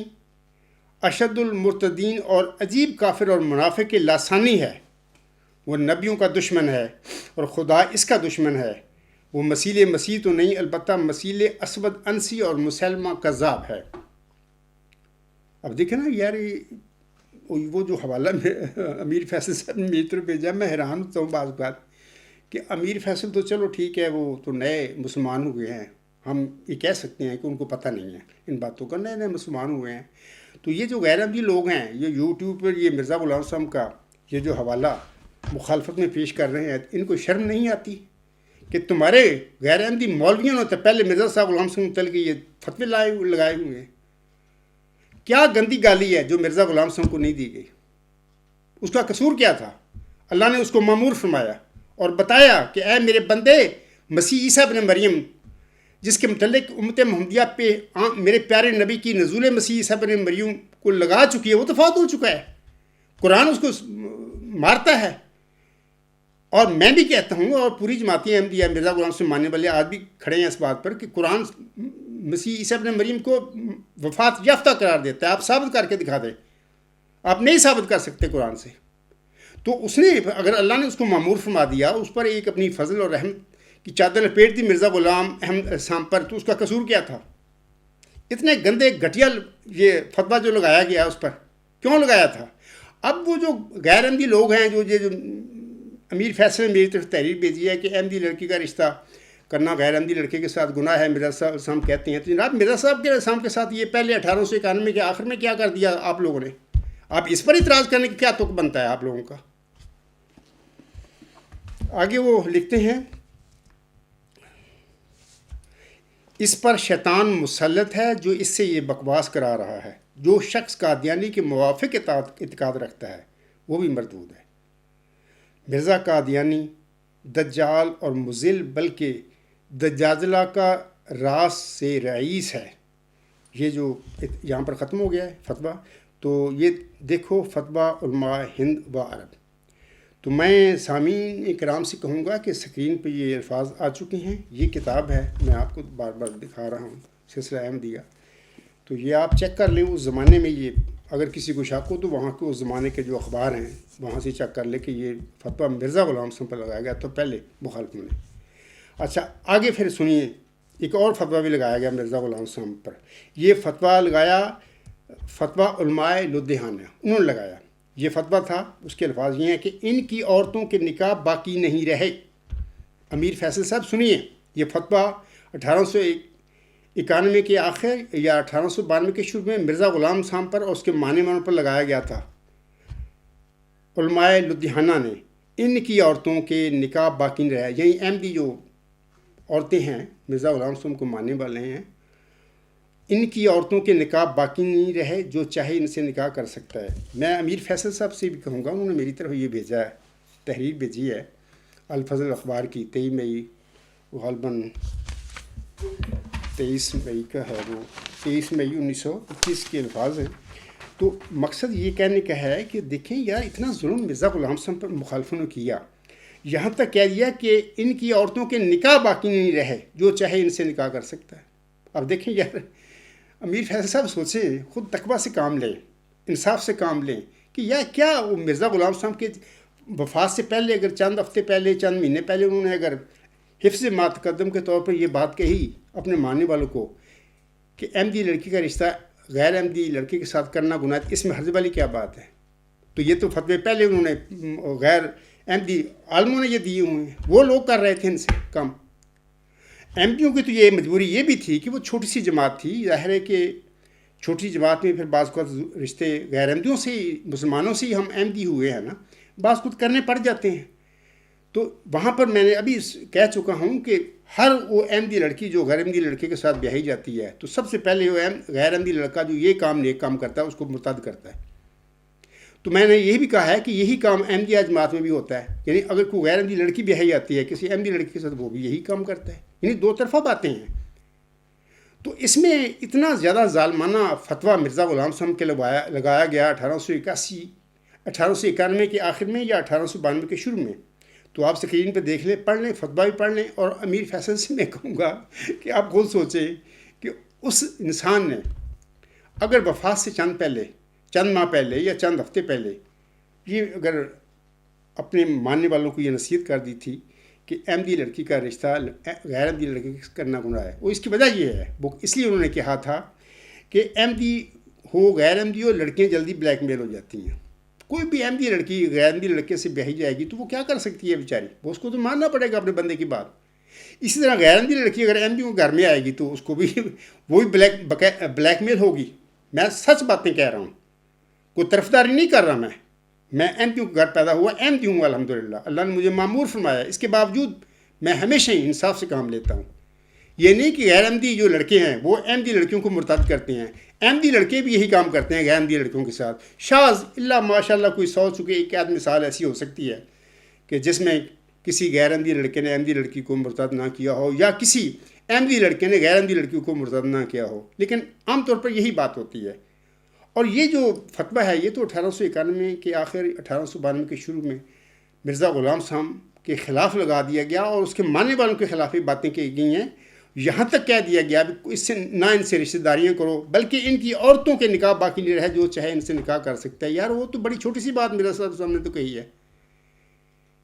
اشد المرتدین اور عجیب کافر اور منافق لاسانی ہے. وہ نبیوں کا دشمن ہے اور خدا اس کا دشمن ہے. وہ مسیل مسیح تو نہیں، البتہ مسیل اسود انسی اور مسلمہ کذاب ہے. اب دیکھیں نا یار، وہ جو حوالہ میں امیر فیصل صاحب نے میری طرف بھیجا، میں حیران ہوتا ہوں بعض بات کہ امیر فیصل تو چلو ٹھیک ہے، وہ تو نئے مسلمان ہوئے ہیں، ہم یہ کہہ سکتے ہیں کہ ان کو پتہ نہیں ہے ان باتوں کا، نئے مسلمان ہوئے ہیں. تو یہ جو غیر احمدی لوگ ہیں، یہ یوٹیوب پر یہ مرزا غلام صاحب کا یہ جو حوالہ مخالفت میں پیش کر رہے ہیں، ان کو شرم نہیں آتی کہ تمہارے غیر احمدی مولویوں نے تو پہلے مرزا صاحب غلام صاحب متعلق یہ فتوے لگائے ہوئے ہیں. کیا گندی گالی ہے جو مرزا غلام صاحب کو نہیں دی گئی؟ اس کا قصور کیا تھا؟ اللہ نے اس کو مامور فرمایا اور بتایا کہ اے میرے بندے، مسیح عیسیٰ ابن مریم جس کے متعلق امت محمدیہ پہ میرے پیارے نبی کی نزول مسیح عیسیٰ ابن مریم کو لگا چکی ہے، وہ تو فوت ہو چکا ہے. قرآن اس کو مارتا ہے. اور میں بھی کہتا ہوں اور پوری جماعتی احمدیہ مرزا غلام سے ماننے والے آج بھی کھڑے ہیں اس بات پر کہ قرآن مسیح عیسیٰ ابن مریم کو وفات یافتہ قرار دیتا ہے. آپ ثابت کر کے دکھا دیں. آپ نہیں ثابت کر سکتے قرآن سے. تو اس نے اگر اللہ نے اس کو مامور فرما دیا، اس پر ایک اپنی فضل اور رحمت کی چادر لپیٹ دی مرزا غلام احمد صاحب پر، تو اس کا قصور کیا تھا؟ اتنے گندے گھٹیا یہ فتویٰ جو لگایا گیا اس پر کیوں لگایا تھا؟ اب وہ جو غیر احمدی لوگ ہیں جو امیر فیصل نے میری طرف تحریر بھیجی ہے کہ احمدی لڑکی کا رشتہ کرنا غیر احمدی لڑکے کے ساتھ گناہ ہے، مرزا صاحب کہتے ہیں. تو جناب مرزا صاحب کے ساتھ یہ پہلے 1891 کے آخر میں کیا کر دیا آپ لوگوں نے؟ آپ اس پر اعتراض کرنے کی کیا تک بنتا ہے آپ لوگوں کا؟ آگے وہ لکھتے ہیں اس پر شیطان مسلط ہے جو اس سے یہ بکواس کرا رہا ہے. جو شخص قادیانی کے موافق اعتقاد رکھتا ہے وہ بھی مردود ہے. مرزا قادیانی دجال اور مضل بلکہ دجاجلہ کا راس سے رئیس ہے. یہ جو یہاں پر ختم ہو گیا ہے فتویٰ. تو یہ دیکھو فتویٰ علماء ہند و عرب. تو میں سامعین کرام سے کہوں گا کہ سکرین پہ یہ الفاظ آ چکے ہیں. یہ کتاب ہے، میں آپ کو بار بار دکھا رہا ہوں، سلسلہ احمدیہ. تو یہ آپ چیک کر لیں اس زمانے میں، یہ اگر کسی کو شک ہو تو وہاں کے اس زمانے کے جو اخبار ہیں وہاں سے چیک کر لیں کہ یہ فتویٰ مرزا غلام صاحب پر لگایا گیا تو پہلے مخالفوں نے. اچھا آگے پھر سنیے، ایک اور فتویٰ بھی لگایا گیا مرزا غلام صاحب پر. یہ فتویٰ لگایا فتویٰ علماء لدھیانہ، انہوں نے لگایا. یہ فتویٰ تھا، اس کے الفاظ یہ ہیں کہ ان کی عورتوں کے نکاح باقی نہیں رہے. امیر فیصل صاحب سنیے، یہ فتویٰ 1891 کے آخر یا 1892 کے شروع میں مرزا غلام صاحب پر اور اس کے ماننے والوں پر لگایا گیا تھا. علماء لدھیانہ نے ان کی عورتوں کے نکاح باقی نہیں رہے، یعنی احمدی جو عورتیں ہیں مرزا غلام صاحب کو ماننے والے ہیں، ان کی عورتوں کے نکاح باقی نہیں رہے جو چاہے ان سے نکاح کر سکتا ہے. میں امیر فیصل صاحب سے بھی کہوں گا، انہوں نے میری طرف یہ بھیجا ہے، تحریر بھیجی ہے الفضل اخبار کی 23 مئی، غالباً 23 مئی کا ہے، وہ 23 مئی 1921 کے الفاظ ہیں. تو مقصد یہ کہنے کا ہے کہ دیکھیں یار، اتنا ظلم مرزا غلام صاحب پر مخالفوں نے کیا، یہاں تک کہہ دیا کہ ان کی عورتوں کے نکاح باقی نہیں رہے جو چاہے ان سے نکاح کر سکتا ہے. اب دیکھیں یار، امیر فیصل صاحب سوچیں، خود تقویٰ سے کام لیں، انصاف سے کام لیں کہ یا کیا وہ مرزا غلام صاحب کے وفات سے پہلے، اگر چند ہفتے پہلے، چند مہینے پہلے انہوں نے اگر حفظ ما تقدم کے طور پر یہ بات کہی اپنے ماننے والوں کو کہ احمدی لڑکی کا رشتہ غیر احمدی لڑکے کے ساتھ کرنا گناہ، اس میں حرج والی کیا بات ہے؟ تو یہ تو فتوے پہلے انہوں نے غیر احمدی عالموں نے یہ دیے ہوئے ہیں، وہ لوگ کر رہے تھے ان سے کم. احمدیوں کی تو یہ مجبوری یہ بھی تھی کہ وہ چھوٹی سی جماعت تھی، ظاہر ہے کہ چھوٹی جماعت میں پھر بعض کو رشتے غیر احمدیوں سے ہی، مسلمانوں سے ہی ہم احمدی ہوئے ہیں نا، بعض خود کرنے پڑ جاتے ہیں. تو وہاں پر میں نے ابھی کہہ چکا ہوں کہ ہر وہ احمدی لڑکی جو غیر احمدی لڑکے کے ساتھ بیاہی جاتی ہے تو سب سے پہلے وہ غیر احمدی لڑکا جو یہ کام نیک کام کرتا ہے اس کو مرتد کرتا ہے. تو میں نے یہ بھی کہا ہے کہ یہی کام احمدیہ جماعت میں بھی ہوتا ہے، یعنی اگر کوئی غیر احمدی لڑکی بیاہی آتی ہے کسی احمدی لڑکی کے ساتھ، وہ بھی یہی کام کرتا ہے، یعنی دو طرفہ باتیں ہیں. تو اس میں اتنا زیادہ ظالمانہ فتویٰ مرزا غلام صاحب کے لگایا گیا 1891 کے آخر میں یا 1892 کے شروع میں. تو آپ اسکرین پہ دیکھ لیں، پڑھ لیں، فتویٰ بھی پڑھ لیں. اور امیر فیصل سے میں کہوں گا کہ آپ خود سوچیں کہ اس انسان نے اگر وفات سے چند ماہ پہلے یا چند ہفتے پہلے یہ اگر اپنے ماننے والوں کو یہ نصیحت کر دی تھی کہ احمدی لڑکی کا رشتہ غیر احمدی لڑکے سے کرنا گناہ ہے، وہ اس کی وجہ یہ ہے، وہ اس لیے انہوں نے کہا تھا کہ احمدی ہو غیر احمدی ہو، لڑکیاں جلدی بلیک میل ہو جاتی ہیں. کوئی بھی احمدی لڑکی غیر احمدی لڑکے سے بیاہی جائے گی تو وہ کیا کر سکتی ہے بیچاری، وہ اس کو تو ماننا پڑے گا اپنے بندے کی بات. اسی طرح غیر احمدی لڑکی اگر احمدیوں کے گھر میں آئے گی تو اس کو بھی وہی بلیک میل ہوگی. میں سچ باتیں کہہ رہا ہوں، کوئی طرفداری نہیں کر رہا. میں احمدیوں کے گھر پیدا ہوا، احمدی ہوں الحمدللہ، اللہ نے مجھے معمور فرمایا. اس کے باوجود میں ہمیشہ ہی انصاف سے کام لیتا ہوں. یہ نہیں کہ غیر احمدی جو لڑکے ہیں وہ احمدی لڑکیوں کو مرتد کرتے ہیں، احمدی لڑکے بھی یہی کام کرتے ہیں غیر احمدی لڑکیوں کے ساتھ. شاذ اللہ ماشاء اللہ کوئی 100 چکے ایک آدھ مثال ایسی ہو سکتی ہے کہ جس میں کسی غیر احمدی لڑکے نے احمدی لڑکی کو مرتد نہ کیا ہو یا کسی احمدی لڑکے نے غیر احمدی لڑکی کو مرتد نہ کیا ہو، لیکن عام طور پر یہی بات ہوتی ہے. اور یہ جو فتویٰ ہے یہ تو 1891 کے آخر 1892 کے شروع میں مرزا غلام صاحب کے خلاف لگا دیا گیا اور اس کے ماننے والوں کے خلاف ہی باتیں کی گئی ہیں. یہاں تک کہہ دیا گیا اس سے نہ ان سے رشتہ داریاں کرو، بلکہ ان کی عورتوں کے نکاح باقی نہیں رہے جو چاہے ان سے نکاح کر سکتا ہے. یار وہ تو بڑی چھوٹی سی بات مرزا صاحب نے تو کہی ہے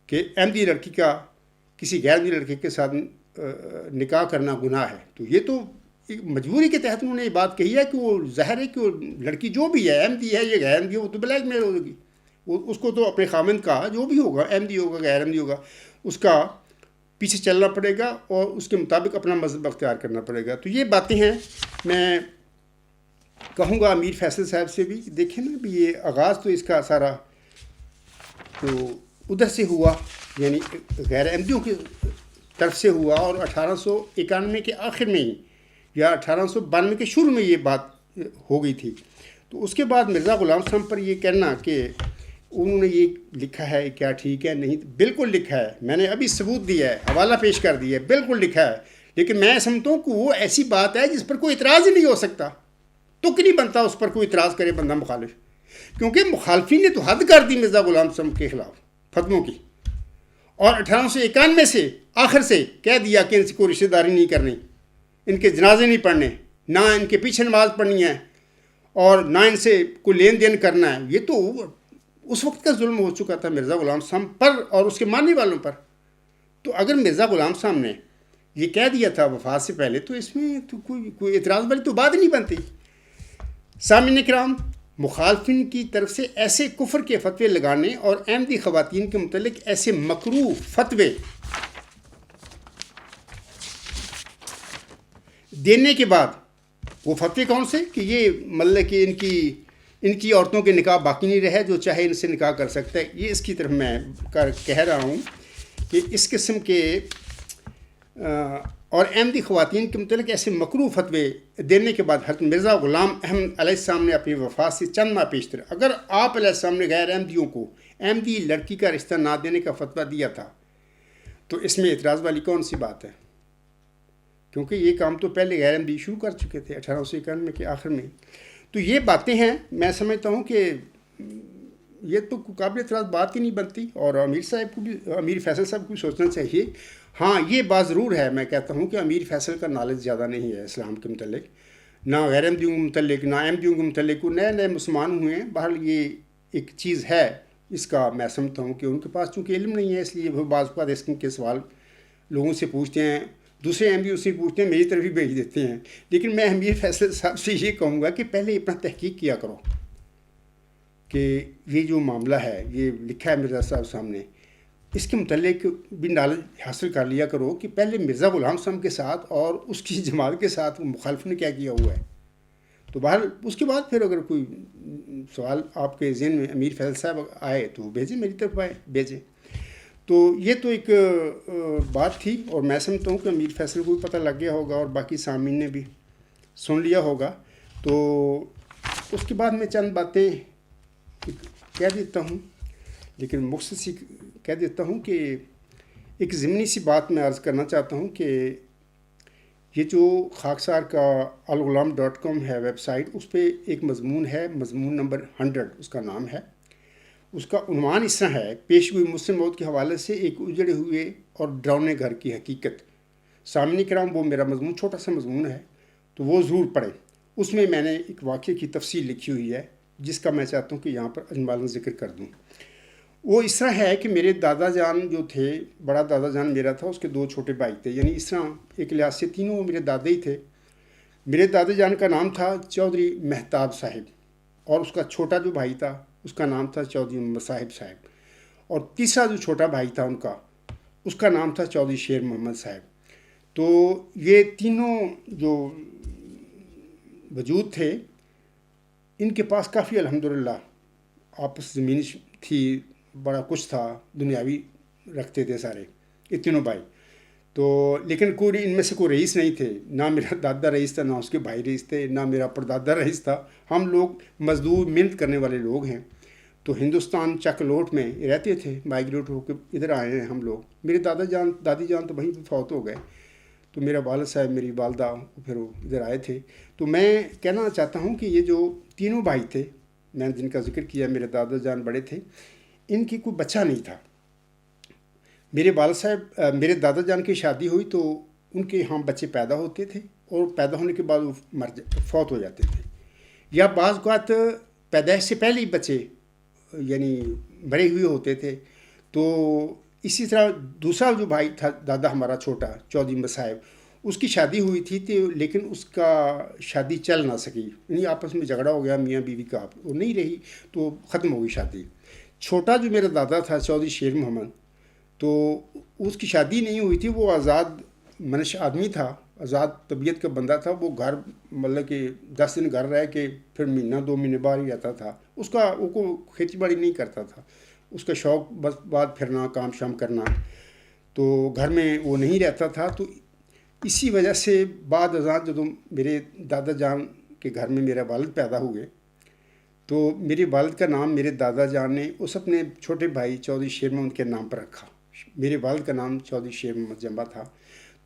کہ احمدی لڑکی کا کسی غیر احمدی لڑکے کے ساتھ نکاح کرنا گناہ ہے. تو یہ تو مجبوری کے تحت انہوں نے یہ بات کہی ہے کہ وہ ظاہر ہے کہ وہ لڑکی جو بھی ہے احمدی ہے یا غیر احمدی ہے وہ تو بلیک میل ہوگی. وہ اس کو تو اپنے خامند کا جو بھی ہوگا، احمدی ہوگا غیر احمدی ہوگا، اس کا پیچھے چلنا پڑے گا اور اس کے مطابق اپنا مذہب اختیار کرنا پڑے گا. تو یہ باتیں ہیں. میں کہوں گا امیر فیصل صاحب سے بھی دیکھیں نا بھی یہ آغاز تو اس کا سارا تو ادھر سے ہوا، یعنی غیر احمدیوں کی طرف سے ہوا، اور 1891 کے آخر میں ہی یا 1892 کے شروع میں یہ بات ہو گئی تھی. تو اس کے بعد مرزا غلام صاحب پر یہ کہنا کہ انہوں نے یہ لکھا ہے کیا ٹھیک ہے؟ نہیں، بالکل لکھا ہے. میں نے ابھی ثبوت دیا ہے، حوالہ پیش کر دیا ہے، بالکل لکھا ہے. لیکن میں سمجھتا ہوں کہ وہ ایسی بات ہے جس پر کوئی اعتراض ہی نہیں ہو سکتا. تک نہیں بنتا اس پر کوئی اعتراض کرے بندہ مخالف، کیونکہ مخالفین نے تو حد کر دی مرزا غلام صاحب کے خلاف فتووں کی. اور 1891 سے آخر سے کہہ دیا کہ ان سے کوئی رشتہ داری نہیں کرنی، ان کے جنازے نہیں پڑھنے، نہ ان کے پیچھے نماز پڑھنی ہے، اور نہ ان سے کوئی لین دین کرنا ہے. یہ تو اس وقت کا ظلم ہو چکا تھا مرزا غلام صاحب پر اور اس کے ماننے والوں پر. تو اگر مرزا غلام صاحب نے یہ کہہ دیا تھا وفات سے پہلے تو اس میں تو کوئی اعتراض والی تو بات نہیں بنتی. سامعین کرام، مخالفین کی طرف سے ایسے کفر کے فتوے لگانے اور احمدی خواتین کے متعلق ایسے مکروہ فتوے دینے کے بعد، وہ فتوے کون سے کہ یہ مطلب کہ ان کی عورتوں کے نکاح باقی نہیں رہے جو چاہے ان سے نکاح کر سکتا ہے، یہ اس کی طرف میں کہہ رہا ہوں کہ اس قسم کے اور احمدی خواتین کے متعلق ایسے مکروہ فتوے دینے کے بعد حضرت مرزا غلام احمد علیہ السلام نے اپنی وفات سے چند ماہ پیشتر اگر آپ علیہ السلام نے غیر احمدیوں کو احمدی لڑکی کا رشتہ نہ دینے کا فتویٰ دیا تھا تو اس میں اعتراض والی کون سی بات ہے؟ کیونکہ یہ کام تو پہلے غیر احمدی شروع کر چکے تھے 1891 کے آخر میں. تو یہ باتیں ہیں، میں سمجھتا ہوں کہ یہ تو قابل اعتراض بات ہی نہیں بنتی، اور امیر صاحب کو بھی، امیر فیصل صاحب کو بھی سوچنا چاہیے. ہاں یہ بات ضرور ہے، میں کہتا ہوں کہ امیر فیصل کا نالج زیادہ نہیں ہے اسلام کے متعلق، نہ غیر احمدیوں کے متعلق، نہ احمدیوں کے متعلق. وہ نئے نئے مسلمان ہوئے ہیں. بہرحال یہ ایک چیز ہے، اس کا میں سمجھتا ہوں کہ ان کے پاس چونکہ علم نہیں ہے، اس لیے وہ بعض اوقات اس کے سوال لوگوں سے پوچھتے ہیں، دوسرے احمدیوں سے پوچھتے ہیں، میری طرف ہی بھیج دیتے ہیں. لیکن میں امیر فیصل صاحب سے یہ کہوں گا کہ پہلے اپنا تحقیق کیا کرو کہ یہ جو معاملہ ہے، یہ لکھا ہے مرزا صاحب سامنے، اس کے متعلق بھی نالج حاصل کر لیا کرو کہ پہلے مرزا غلام صاحب کے ساتھ اور اس کی جماعت کے ساتھ مخالف نے کیا کیا ہوا ہے. تو بہرحال اس کے بعد پھر اگر کوئی سوال آپ کے ذہن میں امیر فیصل صاحب آئے تو بھیجیں، میری طرف آئے بھیجیں. تو یہ تو ایک بات تھی، اور میں سمجھتا ہوں کہ امیر فیصل کو بھی پتہ لگ گیا ہوگا اور باقی سامعین نے بھی سن لیا ہوگا. تو اس کے بعد میں چند باتیں کہہ دیتا ہوں، لیکن مختصر کہہ دیتا ہوں کہ ایک ضمنی سی بات میں عرض کرنا چاہتا ہوں کہ یہ جو خاکسار کا الغلام.com ہے ویب سائٹ، اس پہ ایک مضمون ہے، مضمون نمبر 100 اس کا نام ہے. اس کا عنوان اس طرح ہے: پیش گوئی مسلم موت کے حوالے سے ایک اجڑے ہوئے اور ڈراؤنے گھر کی حقیقت. سامعین کرام، وہ میرا مضمون چھوٹا سا مضمون ہے، تو وہ ضرور پڑھیں. اس میں میں نے ایک واقعے کی تفصیل لکھی ہوئی ہے جس کا میں چاہتا ہوں کہ یہاں پر اجمالاً ذکر کر دوں. وہ اس طرح ہے کہ میرے دادا جان جو تھے، بڑا دادا جان میرا تھا، اس کے 2 چھوٹے بھائی تھے. یعنی اس طرح ایک لحاظ سے تینوں میرے دادا ہی تھے. میرے دادا جان کا نام تھا چودھری مہتاب صاحب، اور اس کا چھوٹا جو بھائی تھا اس کا نام تھا چودھری مصاحب صاحب، اور تیسرا جو چھوٹا بھائی تھا ان کا، اس کا نام تھا چودھری شیر محمد صاحب. تو یہ تینوں جو وجود تھے، ان کے پاس کافی الحمدللہ آپس زمین تھی، بڑا کچھ تھا، دنیاوی رکھتے تھے سارے یہ تینوں بھائی. تو لیکن کوئی ان میں سے کوئی رئیس نہیں تھے. نہ میرا دادا رئیس تھا، نہ اس کے بھائی رئیس تھے، نہ میرا پردادا رئیس تھا. ہم لوگ مزدور محنت کرنے والے لوگ ہیں. تو ہندوستان چک لوٹ میں رہتے تھے، مائگریٹ ہو کے ادھر آئے ہیں ہم لوگ. میرے دادا جان دادی جان تو وہیں پہ فوت ہو گئے، تو میرا والد صاحب، میری والدہ، پھر وہ ادھر آئے تھے. تو میں کہنا چاہتا ہوں کہ یہ جو تینوں بھائی تھے، میں نے جن کا ذکر کیا، میرے دادا جان بڑے تھے، ان کی کوئی بچہ نہیں تھا. میرے والد صاحب، میرے دادا جان کی شادی ہوئی تو ان کے ہاں بچے پیدا ہوتے تھے، اور پیدا ہونے کے بعد وہ فوت ہو جاتے تھے، یا بعض اوقات پیدائش سے پہلے ہی بچے یعنی بڑے ہوئے ہوتے تھے. تو اسی طرح دوسرا جو بھائی تھا دادا ہمارا چھوٹا، چودھری مصاحب، اس کی شادی ہوئی تھی لیکن اس کا شادی چل نہ سکی. یعنی آپس میں جھگڑا ہو گیا میاں بیوی کا، وہ نہیں رہی تو ختم ہو گئی شادی. چھوٹا جو میرا دادا تھا چودھری شیر محمد، تو اس کی شادی نہیں ہوئی تھی. وہ آزاد منش آدمی تھا، آزاد طبیعت کا بندہ تھا. وہ گھر مطلب کہ 10 دن گھر رہ کے پھر مہینہ 2 مہینے باہر ہی رہتا تھا. وہ کو کھیتی باڑی نہیں کرتا تھا، اس کا شوق بس بعد پھرنا، کام شام کرنا. تو گھر میں وہ نہیں رہتا تھا. تو اسی وجہ سے بعد ازاں جب میرے دادا جان کے گھر میں میرے والد پیدا ہوئے، تو میرے والد کا نام میرے دادا جان نے اس اپنے چھوٹے بھائی چودھری شیر محمد کے نام پر رکھا. میرے والد کا نام چودھری شیر محمد جمبا تھا،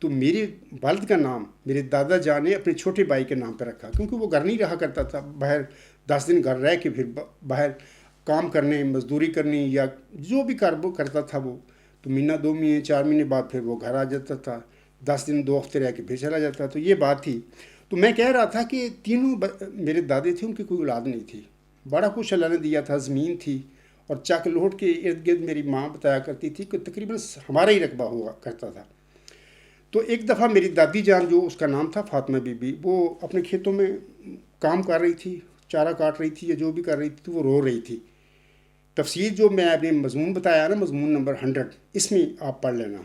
تو میرے والد کا نام میرے دادا جان نے اپنے چھوٹے بھائی کے نام پر رکھا، کیونکہ وہ گھر نہیں رہا کرتا تھا. باہر 10 دن گھر رہ کے پھر باہر کام کرنے، مزدوری کرنی، یا جو بھی کام کرتا تھا وہ، تو مہینہ 2 مہینے 4 مہینے بعد پھر وہ گھر آ جاتا تھا. 10 دن 2 ہفتے رہ کے پھر چلا جاتا. تو یہ بات تھی. تو میں کہہ رہا تھا کہ تینوں میرے دادے تھے، ان کی کوئی اولاد نہیں تھی. بڑا کچھ اللہ نے دیا تھا، زمین تھی، اور چک لوٹ کے ارد گرد میری ماں بتایا کرتی تھی کہ تقریباً ہمارا ہی رقبہ ہوا کرتا تھا. تو ایک دفعہ میری دادی جان، جو اس کا نام تھا فاطمہ بی بی، وہ اپنے کھیتوں میں کام کر رہی تھی، چارہ کاٹ رہی تھی یا جو بھی کر رہی تھی، تو وہ رو رہی تھی. تفسیر جو میں اپنے مضمون بتایا نا، مضمون نمبر 100، اس میں آپ پڑھ لینا.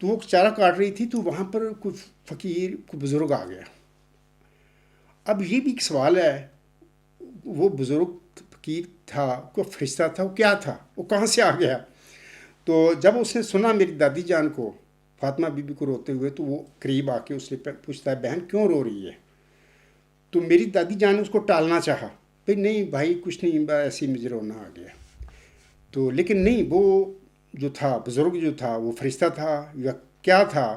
تو وہ چارہ کاٹ رہی تھی، تو وہاں پر کوئی فقیر، کوئی بزرگ آ گیا. اب یہ بھی ایک سوال ہے، وہ بزرگ فقیر تھا، کوئی فرشتہ تھا، وہ کیا تھا، وہ کہاں سے آ گیا؟ تو جب اس نے سنا میری دادی جان کو فاطمہ بی بی کو روتے ہوئے، تو وہ قریب آ کے اس نے پوچھتا ہے بہن کیوں رو رہی ہے؟ تو میری دادی جان نے اس کو ٹالنا چاہا، بھائی نہیں بھائی کچھ نہیں، ایسے ہی مجھے رونا آ گیا. تو لیکن نہیں، وہ جو تھا بزرگ جو تھا وہ فرشتہ تھا یا کیا تھا،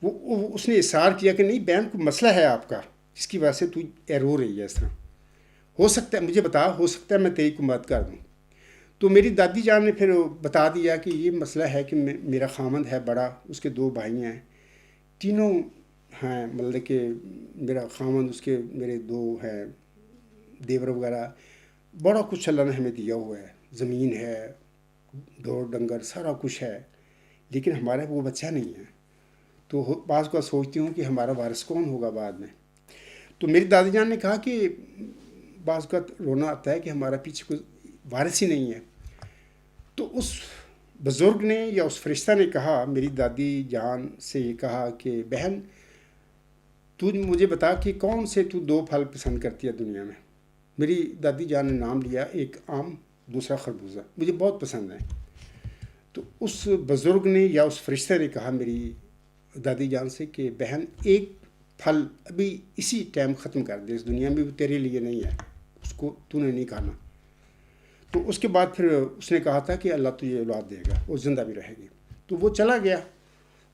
وہ اس نے اصرار کیا کہ نہیں بہن کو مسئلہ ہے آپ کا جس کی وجہ سے تو رو رہی ہے اس طرح، ہو سکتا ہے مجھے بتا، ہو سکتا ہے میں تیری کو مدد کر دوں. تو میری دادی جان نے پھر بتا دیا کہ یہ مسئلہ ہے کہ میرا خامند ہے بڑا، اس کے 2 بھائی ہیں، تینوں ہیں، مطلب کہ میرا خامند، اس کے میرے 2 ہیں دیور وغیرہ، بڑا کچھ اللہ نے ہمیں دیا ہوا ہے، زمین ہے، ڈور ڈنگر سارا کچھ ہے، لیکن ہمارا وہ بچہ نہیں ہے. تو بعض کو سوچتی ہوں کہ ہمارا وارث کون ہوگا بعد میں. تو میری دادی جان نے کہا کہ بعض کا رونا آتا ہے کہ ہمارا پیچھے کوئی وارث ہی نہیں ہے. تو اس بزرگ نے یا اس فرشتہ نے کہا میری دادی جان سے یہ کہا کہ بہن تو مجھے بتا کہ کون سے تو 2 پھل پسند کرتی ہے دنیا میں. میری دادی جان نے نام لیا، ایک آم، دوسرا خربوزہ، مجھے بہت پسند ہے. تو اس بزرگ نے یا اس فرشتہ نے کہا میری دادی جان سے کہ بہن ایک پھل ابھی اسی ٹائم ختم کر دے، اس دنیا میں وہ تیرے لیے نہیں ہے، اس کو تو نے نہیں کھانا. تو اس کے بعد پھر اس نے کہا تھا کہ اللہ تجھے اولاد دے گا، وہ زندہ بھی رہے گی. تو وہ چلا گیا.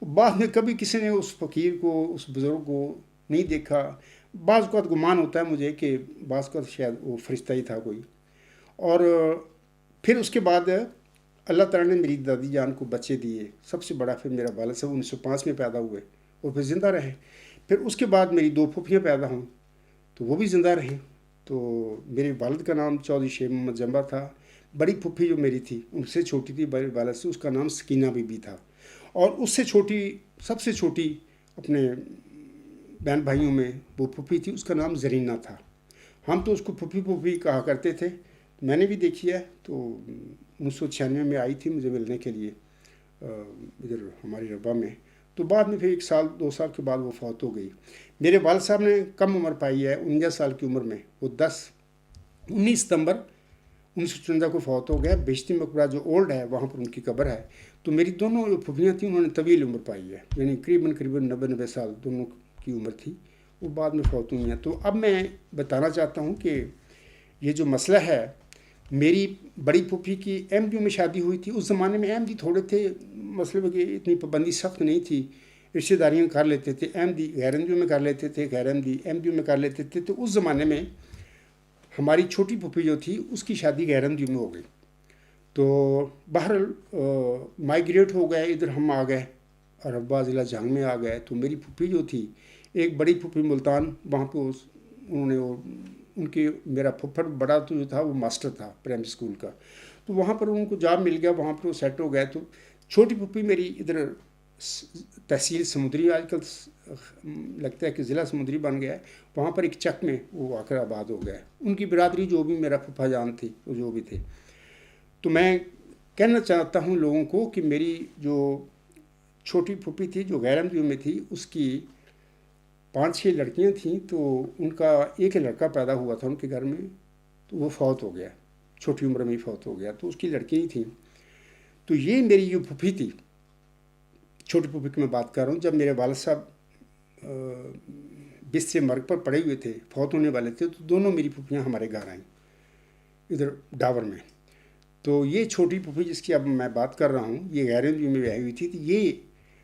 بعد میں کبھی کسی نے اس فقیر کو، اس بزرگ کو نہیں دیکھا. بعض اوقات گمان ہوتا ہے مجھے کہ بعض اوقات شاید وہ فرشتہ ہی تھا کوئی. اور پھر اس کے بعد اللہ تعالیٰ نے میری دادی جان کو بچے دیے. سب سے بڑا پھر میرا والد صاحب 1905 میں پیدا ہوئے اور پھر زندہ رہے. پھر اس کے بعد میری 2 پھوپھیاں پیدا ہوں تو وہ بھی زندہ رہیں. تو میرے والد کا نام چودھری شیخ محمد جمبا تھا. بڑی پھوپھی جو میری تھی ان سے چھوٹی تھی میرے والد سے، اس کا نام سکینہ بی بی تھا. اور اس سے چھوٹی، سب سے چھوٹی اپنے بہن بھائیوں میں وہ پھوپھی تھی، اس کا نام زرینہ تھا. ہم تو اس کو پھوپھی پھوپھی کہا کرتے تھے. میں نے بھی دیکھی ہے. تو 1996 میں آئی تھی مجھے ملنے کے لیے ادھر ہماری ربا میں. تو بعد میں پھر 1 سال 2 سال کے بعد وہ فوت ہو گئی. میرے والد صاحب نے کم عمر پائی ہے، 49 سال کی عمر میں. وہ 19 ستمبر 1954 کو فوت ہو گیا. بیشتی مقبرہ جو اولڈ ہے وہاں پر ان کی قبر ہے. تو میری دونوں جو پھوپھیاں تھیں انہوں نے طویل عمر پائی ہے، یعنی قریباً 90 سال دونوں کی عمر تھی. وہ بعد میں فوت ہوئی ہیں. تو اب میں بتانا چاہتا ہوں کہ یہ جو مسئلہ ہے، میری بڑی پھوپھی کی احمدیوں میں شادی ہوئی تھی. اس زمانے میں احمدی تھوڑے تھے، مسئلے کہ اتنی پابندی سخت نہیں تھی، رشتہ داریاں کر لیتے تھے. احمدی غیر احمدیوں میں کر لیتے تھے، غیر احمدی احمدیوں میں کر لیتے تھے. تو اس زمانے میں ہماری چھوٹی پھوپھی جو تھی اس کی شادی غیر احمدیوں میں ہو گئی. تو بہرحال مائیگریٹ ہو گئے، ادھر ہم آ گئے اور ابا ضلع جھانگ میں آ گئے. تو میری پھوپھی جو تھی، ایک بڑی پھوپھی ملتان، وہاں پہ انہوں نے ان کے میرا پھپھڑ بڑا تو جو تھا وہ ماسٹر تھا پرائمری اسکول کا. تو وہاں پر ان کو جاب مل گیا، وہاں پر وہ سیٹ ہو گئے. تو چھوٹی پھوپھی میری ادھر تحصیل سمندری، آج کل لگتا ہے کہ ضلع سمندری بن گیا ہے، وہاں پر ایک چک میں وہ آ کر آباد ہو گئے. ان کی برادری جو بھی میرا پھپھا جان تھی وہ جو بھی تھے. تو میں کہنا چاہتا ہوں لوگوں کو کہ میری جو چھوٹی پھوپھی تھی جو غیر احمدیوں میں تھی، اس کی 5-6 لڑکیاں تھیں. تو ان کا ایک لڑکا پیدا ہوا تھا ان کے گھر میں، تو وہ فوت ہو گیا، چھوٹی عمر میں ہی فوت ہو گیا. تو اس کی لڑکیاں ہی تھیں. تو یہ میری جو پھوپھی تھی، چھوٹی پھوپھی کی میں بات کر رہا ہوں، جب میرے والد صاحب بستر مرگ پر پڑے ہوئے تھے، فوت ہونے والے تھے، تو دونوں میری پھوپھیاں ہمارے گھر آئیں ادھر ڈاور میں. تو یہ چھوٹی پھوپھی جس کی اب میں بات کر رہا ہوں، یہ غیر احمدیوں میں بیاہی ہوئی تھی. تو یہ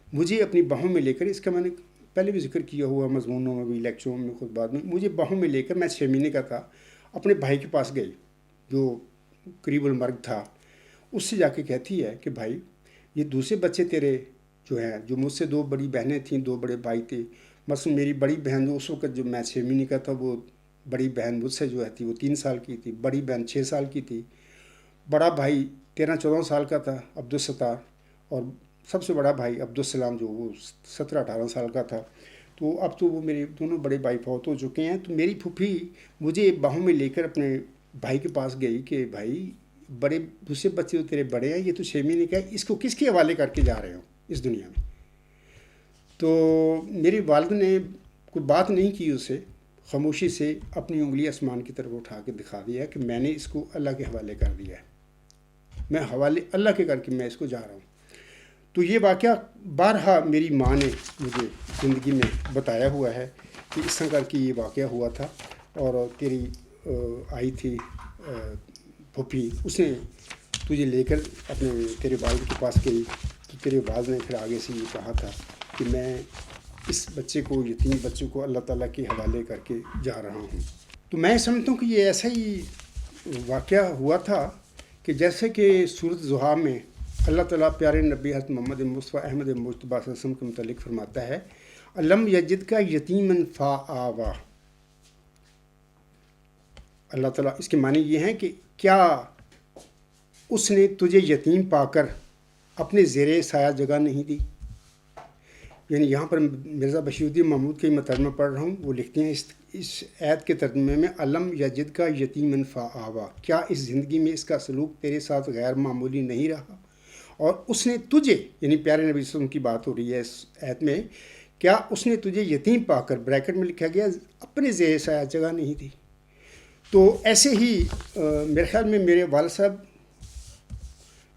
مجھے اپنی باہوں میں لے کر، اس کا میں نے پہلے بھی ذکر کیا ہوا مضمونوں میں بھی، لیکچروں میں، خود بعد میں، مجھے باہوں میں لے کر، میں 6 مہینے کا تھا، اپنے بھائی کے پاس گئی جو قریب المرگ تھا. اس سے جا کے کہتی ہے کہ بھائی یہ دوسرے بچے تیرے جو ہیں، جو مجھ سے 2 بڑی بہنیں تھیں، 2 بڑے بھائی تھے. مثلا میری بڑی بہن جو اس وقت جو میں 6 مہینے کا تھا، وہ بڑی بہن مجھ سے جو ہے تھی وہ 3 سال کی تھی، بڑی بہن 6 سال کی تھی. بڑا بھائی 13-14 سال کا تھا عبدالستار، اور سب سے بڑا بھائی عبدالسلام جو وہ 17-18 سال کا تھا. تو اب تو وہ میرے دونوں بڑے بھائی فوت ہو چکے ہیں. تو میری پھوپھی مجھے باہوں میں لے کر اپنے بھائی کے پاس گئی کہ بھائی بڑے دوسرے بچے تو تیرے بڑے ہیں، یہ تو 6 مہینے کا ہے، اس کو کس کے حوالے کر کے جا رہے ہو اس دنیا میں. تو میری والد نے کوئی بات نہیں کی، اسے خاموشی سے اپنی انگلی آسمان کی طرف اٹھا کے دکھا دیا کہ میں نے اس کو اللہ کے حوالے کر دیا ہے، میں حوالے اللہ کے کر کے میں اس کو جا رہا ہوں. تو یہ واقعہ بارہا میری ماں نے مجھے زندگی میں بتایا ہوا ہے کہ اس طرح کر کے یہ واقعہ ہوا تھا، اور تیری آئی تھی پھوپھی، اس نے تجھے لے کر اپنے تیرے والد کے پاس گئی، تو تیرے والد نے پھر آگے سے یہ کہا تھا کہ میں اس بچے کو، یتیم بچے کو اللہ تعالیٰ کے حوالے کر کے جا رہا ہوں۔ تو میں سمجھتا ہوں کہ یہ ایسا ہی واقعہ ہوا تھا کہ جیسے کہ سورۃ ضحیٰ میں اللہ تعالیٰ پیارے نبی حضرت محمد مصطفیٰ احمد مجتبیٰ صلی اللہ علیہ وسلم کے متعلق فرماتا ہے، الم یجد کا یتیمن فآویٰ۔ اللہ تعالیٰ اس کے معنی یہ ہیں کہ کیا اس نے تجھے یتیم پا کر اپنے زیر سایہ جگہ نہیں دی؟ یعنی یہاں پر مرزا بشیر الدین محمود کا میں ترجمہ پڑھ رہا ہوں، وہ لکھتے ہیں اس آیت کے ترجمے میں، علم یجد کا یتیمن فآویٰ، کیا اس زندگی میں اس کا سلوک تیرے ساتھ غیر معمولی نہیں رہا، اور اس نے تجھے، یعنی پیارے نبی صلی اللہ علیہ وسلم کی بات ہو رہی ہے اس آیت میں، کیا اس نے تجھے یتیم پا کر، بریکٹ میں لکھا گیا، اپنے زیر سایہ جگہ نہیں دی؟ تو ایسے ہی میرے خیال میں میرے والد صاحب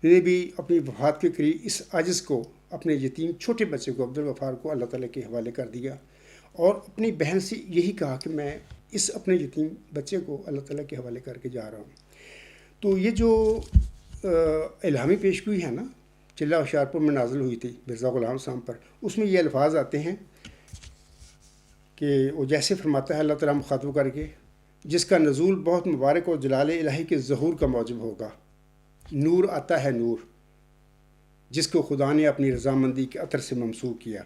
نے بھی اپنی وفات کے قریب اس عجز کو، اپنے یتیم چھوٹے بچے کو، عبدالغفار کو اللہ تعالیٰ کے حوالے کر دیا، اور اپنی بہن سے یہی کہا کہ میں اس اپنے یتیم بچے کو اللہ تعالیٰ کے حوالے کر کے جا رہا ہوں۔ تو یہ جو الہامی پیشگوئی ہے نا، چلہ ہوشیارپور میں نازل ہوئی تھی مرزا غلام صاحب پر، اس میں یہ الفاظ آتے ہیں کہ وہ جیسے فرماتا ہے اللہ تعالیٰ مخاطب کر کے، جس کا نزول بہت مبارک اور جلال الہی کے ظہور کا موجب ہوگا، نور آتا ہے نور، جس کو خدا نے اپنی رضامندی کے عطر سے ممسوح کیا،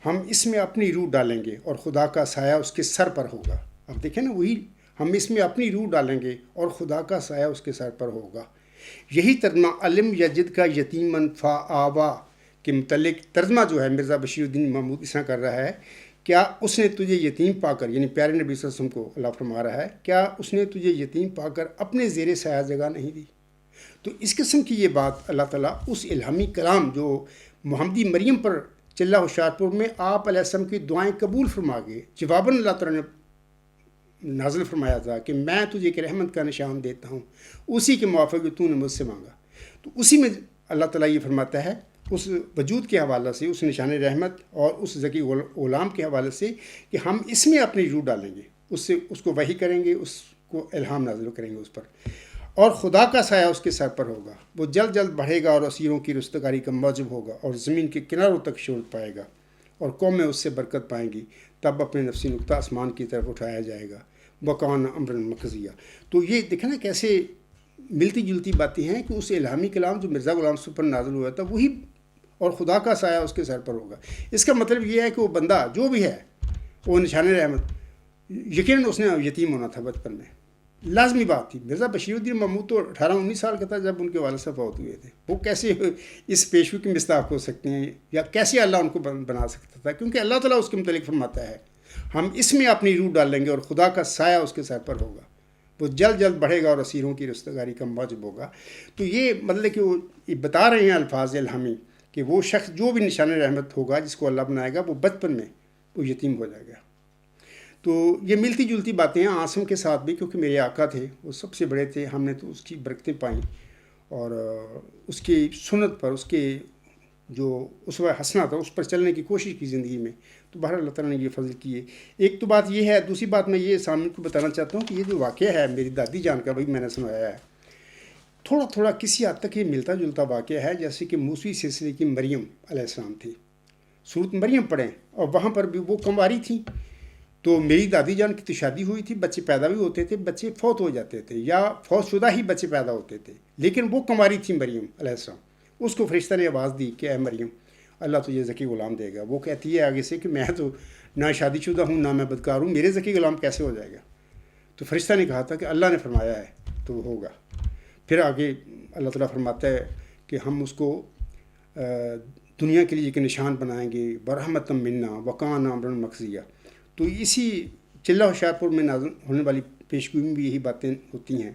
ہم اس میں اپنی روح ڈالیں گے اور خدا کا سایہ اس کے سر پر ہوگا۔ اب دیکھیں نا، وہی ہم اس میں اپنی روح ڈالیں گے اور خدا کا سایہ اس کے سر پر ہوگا۔ یہی ترجمہ علم یجد کا یتیمن فآویٰ کے متعلق ترجمہ جو ہے مرزا بشیر الدین محمود اس طرح کر رہا ہے، کیا اس نے تجھے یتیم پا کر، یعنی پیارے نبی صلی اللہ علیہ وسلم کو اللہ فرما رہا ہے، کیا اس نے تجھے یتیم پا کر اپنے زیر سایہ جگہ نہیں دی؟ تو اس قسم کی یہ بات اللہ تعالیٰ اس الہامی کلام جو محمدی مریم پر چلہ ہوشیارپور میں آپ علیہ السلام کی دعائیں قبول فرما گئے، جواباً اللہ تعالیٰ نے نازل فرمایا تھا کہ میں تجھے ایک رحمت کا نشان دیتا ہوں، اسی کے موافق جو تو نے مجھ سے مانگا۔ تو اسی میں اللہ تعالیٰ یہ فرماتا ہے اس وجود کے حوالے سے، اس نشان رحمت اور اس ذکی غلام کے حوالے سے، کہ ہم اس میں اپنی روح ڈالیں گے، اس کو وحی کریں گے، اس کو الہام نازل کریں گے اس پر، اور خدا کا سایہ اس کے سر پر ہوگا، وہ جلد جلد بڑھے گا اور اسیروں کی رستگاری کا موجب ہوگا، اور زمین کے کناروں تک شہرت پائے گا، اور قومیں اس سے برکت پائیں گی، تب اپنے نفسی نقطہ آسمان کی طرف اٹھایا جائے گا، وکان امر مقضیہ۔ تو یہ دیکھیں نا کیسے ملتی جلتی باتیں ہیں کہ اس الہامی کلام جو مرزا غلام صاحب پر نازل ہوا تھا وہی، اور خدا کا سایہ اس کے سر پر ہوگا۔ اس کا مطلب یہ ہے کہ وہ بندہ جو بھی ہے وہ نشان رحمت، یقیناً اس نے یتیم ہونا تھا بچپن میں، لازمی بات تھی۔ مرزا بشیر الدین محمود تو 18-19 سال کا تھا جب ان کے والد صاحب فوت ہوئے تھے، وہ کیسے اس پیشوی کی مصداق ہو سکتے ہیں، یا کیسے اللہ ان کو بنا سکتا تھا؟ کیونکہ اللہ تعالیٰ اس کے متعلق فرماتا ہے ہم اس میں اپنی روح ڈال لیں گے اور خدا کا سایہ اس کے سر پر ہوگا، وہ جلد جلد بڑھے گا اور اسیروں کی رستگاری کا موجب ہوگا۔ تو یہ مطلب کہ وہ بتا رہے ہیں الفاظ الہامی کہ وہ شخص جو بھی نشان رحمت ہوگا، جس کو اللہ بنائے گا، وہ بچپن میں وہ یتیم ہو جائے گا۔ تو یہ ملتی جلتی باتیں ہیں عاصم کے ساتھ بھی، کیونکہ میرے آقا تھے، وہ سب سے بڑے تھے، ہم نے تو اس کی برکتیں پائیں، اور اس کی سنت پر، اس کے جو اسوہ حسنہ تھا اس پر چلنے کی کوشش کی زندگی میں۔ تو بہرحال اللہ تعالیٰ نے یہ فضل کیے۔ ایک تو بات یہ ہے، دوسری بات میں یہ سامنے کو بتانا چاہتا ہوں کہ یہ جو واقعہ ہے میری دادی جان کا، بھائی میں نے سنایا ہے، تھوڑا تھوڑا کسی حد تک یہ ملتا جلتا واقعہ ہے، جیسے کہ موسوی سلسلے کی مریم علیہ السلام تھی، سورۃ مریم پڑھیں، اور وہاں پر بھی وہ کنواری تھیں۔ تو میری دادی جان کی تو شادی ہوئی تھی، بچے پیدا بھی ہوتے تھے، بچے فوت ہو جاتے تھے، یا فوت شدہ ہی بچے پیدا ہوتے تھے، لیکن وہ کنواری تھی مریم علیہ السلام۔ اس کو فرشتہ نے آواز دی کہ اے مریم، اللہ تجھے ذکی غلام دے گا۔ وہ کہتی ہے آگے سے کہ میں تو نہ شادی شدہ ہوں، نہ میں بدکار ہوں، میرے ذکی غلام کیسے ہو جائے گا؟ تو فرشتہ نے کہا تھا کہ اللہ نے فرمایا ہے تو وہ ہوگا۔ پھر آگے اللہ تعالیٰ فرماتا ہے کہ ہم اس کو دنیا کے لیے ایک نشان بنائیں گے، برحمت منا وکان امر مقضیہ۔ تو اسی چلہ ہوشیارپور میں نازل ہونے والی پیشگوئی میں بھی یہی باتیں ہوتی ہیں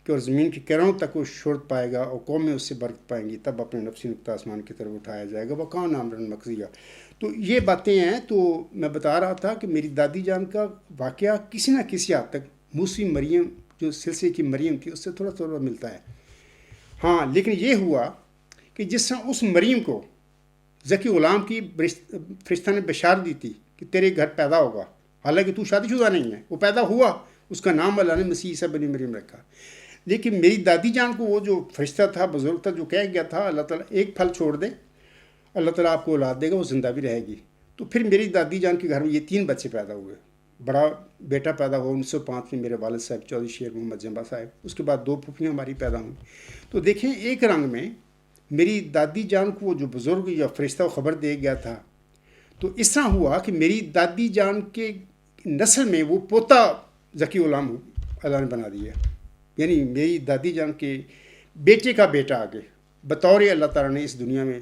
کہ اور زمین کے کناروں تک وہ شہرت پائے گا اور قومیں اس سے برکت پائیں گی، تب اپنے نفسی نقطہ آسمان کی طرف اٹھایا جائے گا، وکان امر مقضیہ۔ تو یہ باتیں ہیں۔ تو میں بتا رہا تھا کہ میری دادی جان کا واقعہ کسی نہ کسی حد تک موسوی مریم جو سلسلے کی مریم تھی اس سے تھوڑا تھوڑا ملتا ہے۔ ہاں، لیکن یہ ہوا کہ جس طرح اس مریم کو ذکی غلام کی فرشتہ نے بشارت دی تھی کہ تیرے گھر پیدا ہوگا، حالانکہ تو شادی شدہ نہیں ہے، وہ پیدا ہوا، اس کا نام اللہ نے مسیح عیسیٰ بن مریم رکھا۔ لیکن میری دادی جان کو وہ جو فرشتہ تھا، بزرگ تھا، جو کہہ گیا تھا اللہ تعالیٰ ایک پھل چھوڑ دے، اللہ تعالیٰ آپ کو اولاد دے گا، وہ زندہ بھی رہے گی۔ تو پھر میری دادی جان کے گھر میں یہ 3 بچے پیدا ہوئے۔ بڑا بیٹا پیدا ہوا 1905 میں، میرے والد صاحب چودھری شیر محمد جنبا صاحب۔ اس کے بعد 2 پھوپھیاں ہماری پیدا ہوئیں۔ تو دیکھیں ایک رنگ میں میری دادی جان کو وہ جو بزرگ یا فرشتہ خبر دے گیا تھا، تو اس طرح ہوا کہ میری دادی جان کے نسل میں وہ پوتا ذکی غلام اللہ نے بنا دیا، یعنی میری دادی جان کے بیٹے کا بیٹا آگے بطور اللہ تعالیٰ نے اس دنیا میں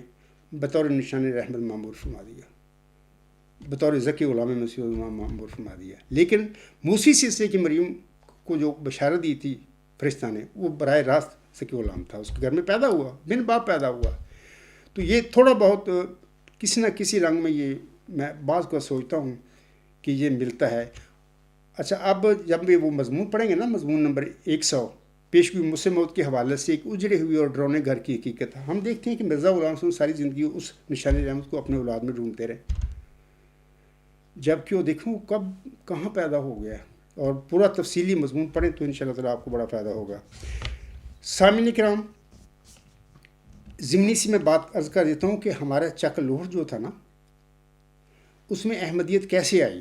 بطور نشان رحمت معمور فرما دیا، بطور ذکی غلام مسیح معمور فرما دیا۔ لیکن موسی سلسلے کی مریم کو جو بشارت دی تھی فرشتہ نے، وہ براہ راست ذکی غلام تھا، اس کے گھر میں پیدا ہوا، بن باپ پیدا ہوا۔ تو یہ تھوڑا بہت کسی نہ کسی رنگ میں یہ میں بعض کو سوچتا ہوں کہ یہ ملتا ہے۔ اچھا، اب جب بھی وہ مضمون پڑھیں گے نا، مضمون نمبر 100 پیشگوئی مسیح موت کے حوالے سے ایک اجڑے ہوئی اور ڈرونے گھر کی حقیقت، ہم دیکھتے ہیں کہ مرزا غلام حسین ساری زندگی اس نشان رحمت کو اپنے اولاد میں ڈھونڈتے رہے، جبکہ وہ دیکھوں کب کہاں پیدا ہو گیا، اور پورا تفصیلی مضمون پڑھیں تو انشاءاللہ تعالیٰ آپ کو بڑا فائدہ ہوگا۔ سامعین کرام، ضمنی سی میں بات عرض کر دیتا ہوں کہ ہمارا چک لوہر جو تھا نا، اس میں احمدیت کیسے آئی،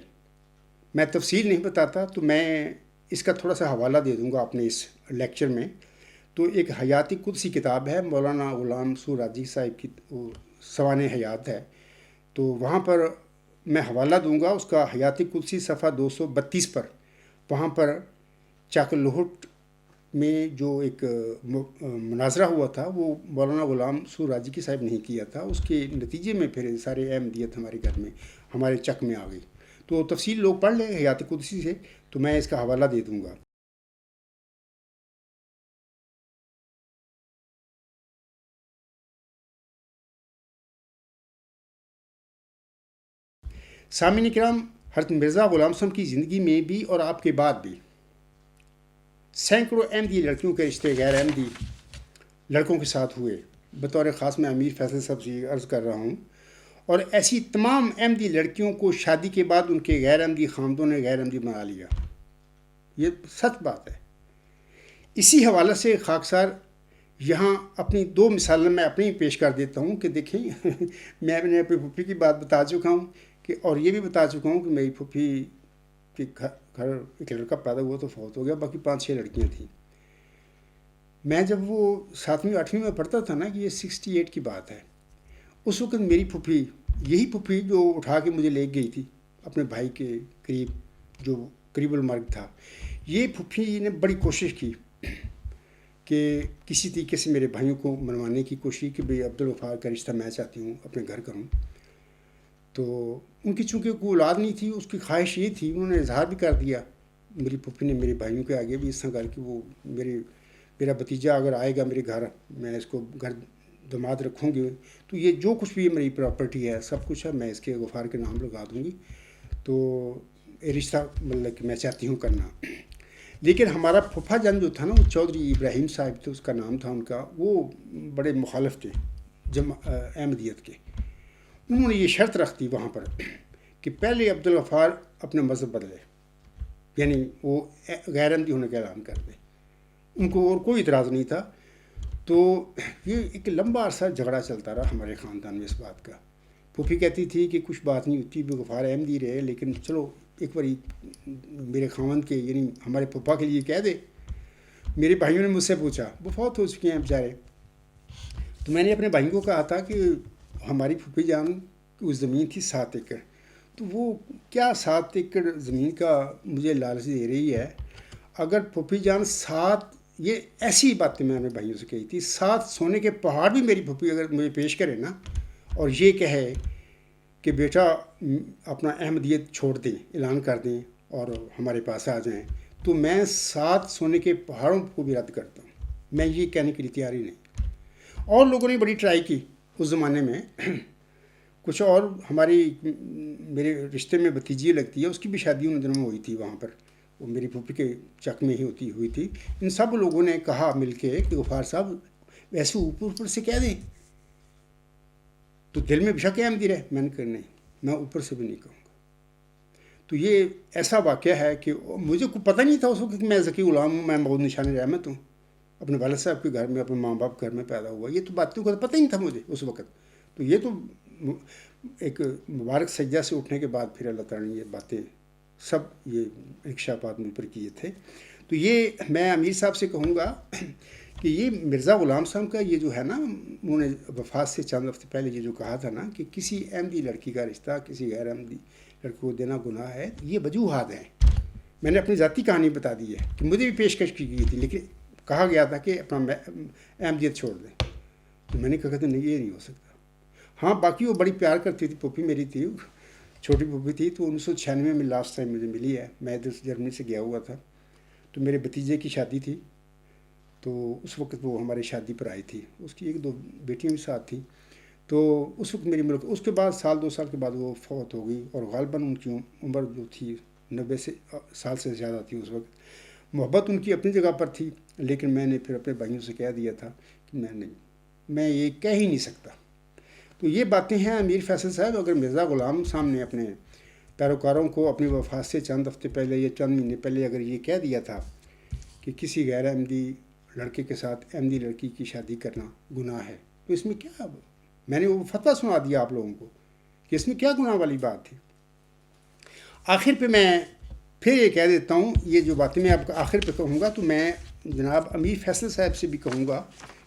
میں تفصیل نہیں بتاتا، تو میں اس کا تھوڑا سا حوالہ دے دوں گا اپنے اس لیکچر میں۔ تو ایک حیاتی قدسی کتاب ہے، مولانا غلام سور راجی صاحب کی، وہ سوانح حیات ہے، تو وہاں پر میں حوالہ دوں گا اس کا، حیاتی قدسی صفحہ 232 پر۔ وہاں پر چک لوہٹ میں جو ایک مناظرہ ہوا تھا، وہ مولانا غلام سور راجی کی صاحب نہیں کیا تھا، اس کے نتیجے میں پھر سارے احمدیت ہمارے گھر میں، ہمارے چک میں آ گئی۔ تو تفصیل لوگ پڑھ لیں حیات قدسی سے، تو میں اس کا حوالہ دے دوں گا۔ سامعین کرام، حضرت مرزا غلام صاحب کی زندگی میں بھی اور آپ کے بعد بھی سینکڑوں احمدی لڑکیوں کے رشتے غیر احمدی لڑکوں کے ساتھ ہوئے، بطور خاص میں امیر فیصل صاحب سے عرض کر رہا ہوں، اور ایسی تمام احمدی لڑکیوں کو شادی کے بعد ان کے غیر احمدی خامدوں نے غیر احمدی بنا لیا، یہ سچ بات ہے۔ اسی حوالے سے خاکسار یہاں اپنی 2 مثالیں میں اپنی پیش کر دیتا ہوں کہ دیکھیں میں نے اپنی پھوپھی کی بات بتا چکا ہوں کہ، اور یہ بھی بتا چکا ہوں کہ میری پھوپھی کے گھر ایک لڑکا پیدا ہوا تو فوت ہو گیا، باقی 5-6 لڑکیاں تھیں۔ میں جب وہ 7ویں 8ویں میں پڑھتا تھا نا، کہ یہ 68 کی بات ہے، اس وقت میری پھوپھی، یہی پھوپھی جو اٹھا کے مجھے لے گئی تھی اپنے بھائی کے قریب، جو قریب المرگ تھا، یہ پھوپھی نے بڑی کوشش کی کہ کسی طریقے سے میرے بھائیوں کو منوانے کی کوشش کہ بھئی عبدالغفار کا رشتہ میں چاہتی ہوں اپنے گھر کروں۔ تو ان کی چونکہ کوئی اولاد نہیں تھی، اس کی خواہش یہ تھی، انہوں نے اظہار بھی کر دیا میری پھوپھی نے میرے بھائیوں کے آگے بھی اس طرح کر کہ وہ میرا بھتیجا اگر آئے گا میرے گھر، میں اس کو گھر داماد رکھوں گی، تو یہ جو کچھ بھی میری پراپرٹی ہے، سب کچھ ہے، میں اس کے غفار کے نام لگا دوں گی، تو یہ رشتہ مطلب کہ میں چاہتی ہوں کرنا۔ لیکن ہمارا پھوپھا جان جو تھا نا، وہ چودھری ابراہیم صاحب تھے، اس کا نام تھا ان کا، وہ بڑے مخالف تھے احمدیت کے۔ انہوں نے یہ شرط رکھ دی وہاں پر کہ پہلے عبدالغفار اپنا مذہب بدلے، یعنی وہ غیر احمدی ہونے کا اعلان کر دے، ان کو اور کوئی اعتراض نہیں تھا۔ تو یہ ایک لمبا عرصہ جھگڑا چلتا رہا ہمارے خاندان میں اس بات کا۔ پھوپھی کہتی تھی کہ کچھ بات نہیں ہوتی، بھی غفار احمدی رہے، لیکن چلو ایک باری میرے خاوند کے، یعنی ہمارے پھوپھا کے لیے کہہ دے۔ میرے بھائیوں نے مجھ سے پوچھا، وہ فوت ہو چکے ہیں بیچارے، تو میں نے اپنے بھائیوں کو کہا تھا کہ ہماری پھوپھی جان کی زمین تھی 7 ایکڑ، تو وہ کیا 7 ایکڑ زمین کا مجھے لالچ دے رہی ہے، اگر پھوپھی جان 7، یہ ایسی باتیں میں نے بھائیوں سے کہی تھی، 7 سونے کے پہاڑ بھی میری پھوپھی اگر مجھے پیش کرے نا، اور یہ کہے کہ بیٹا اپنا احمدیت چھوڑ دیں، اعلان کر دیں اور ہمارے پاس آ جائیں، تو میں 7 سونے کے پہاڑوں کو بھی رد کرتا ہوں، میں یہ کہنے کے لیے تیار ہی نہیں۔ اور لوگوں نے بڑی ٹرائی کی اس زمانے میں، کچھ اور ہماری میرے رشتے میں بھتیجی لگتی ہے، اس کی بھی شادی ان دنوں میں ہوئی تھی وہاں پر، وہ میری پھوپھی کے چک میں ہی ہوئی تھی۔ ان سب لوگوں نے کہا مل کے کہ غفار صاحب ویسے اوپر سے کہہ دیں، تو دل میں بشک احمدی رہے. میں نے کہا نہیں، میں اوپر سے بھی نہیں کہوں گا. تو یہ ایسا واقعہ ہے کہ مجھے کوئی پتہ نہیں تھا اس وقت کہ میں ذکی غلام ہوں، میں محمود نشان رحمت ہوں، اپنے والد صاحب کے گھر میں، اپنے ماں باپ گھر میں پیدا ہوا. یہ تو باتوں کا تو پتہ ہی نہیں تھا مجھے اس وقت. تو یہ تو ایک مبارک سجدہ سے اٹھنے کے بعد پھر اللہ تعالیٰ نے یہ باتیں سب یہ انکشافات مجھ پر کیے تھے. تو یہ میں امیر صاحب سے کہوں گا کہ یہ مرزا غلام صاحب کا یہ جو ہے نا، انہوں نے وفات سے چند ہفتے پہلے یہ جو کہا تھا نا کہ کسی احمدی لڑکی کا رشتہ کسی غیر احمدی لڑکی کو دینا گناہ ہے، یہ وجوہات ہیں. میں نے اپنی ذاتی کہانی بتا دی ہے کہ مجھے بھی پیشکش کی گئی تھی، لیکن کہا گیا تھا کہ اپنا احمدیت چھوڑ دیں. تو میں نے کہا تھا نہیں، یہ نہیں ہو سکتا. ہاں باقی وہ بڑی پیار کرتی تھی، پھوپھی میری تھی، چھوٹی پھوپھی تھی. تو 1996 میں لاسٹ ٹائم مجھے ملی ہے. میں ادھر جرمنی سے گیا ہوا تھا، تو میرے بھتیجے کی شادی تھی. تو اس وقت وہ ہماری شادی پر آئی تھی. اس کی 1-2 بیٹیاں بھی ساتھ تھیں. تو اس وقت میری ملک، اس کے بعد 1-2 سال کے بعد وہ فوت ہو گئی. اور غالباً ان کی عمر جو تھی 90 سال سے زیادہ تھی اس وقت. محبت ان کی اپنی جگہ پر تھی، لیکن میں نے پھر اپنے بھائیوں سے کہہ دیا تھا کہ میں یہ کہہ ہی نہیں سکتا. تو یہ باتیں ہیں امیر فیصل صاحب. اگر مرزا غلام صاحب نے اپنے پیروکاروں کو اپنی وفات سے چند ہفتے پہلے یا چند مہینے پہلے اگر یہ کہہ دیا تھا کہ کسی غیر احمدی لڑکے کے ساتھ احمدی لڑکی کی شادی کرنا گناہ ہے، تو اس میں کیا، میں نے وہ فتویٰ سنا دیا آپ لوگوں کو کہ اس میں کیا گناہ والی بات تھی. آخر پہ میں پھر یہ کہہ دیتا ہوں، یہ جو باتیں میں آپ کو آخر پہ کہوں گا، تو میں جناب امیر فیصل صاحب سے بھی کہوں گا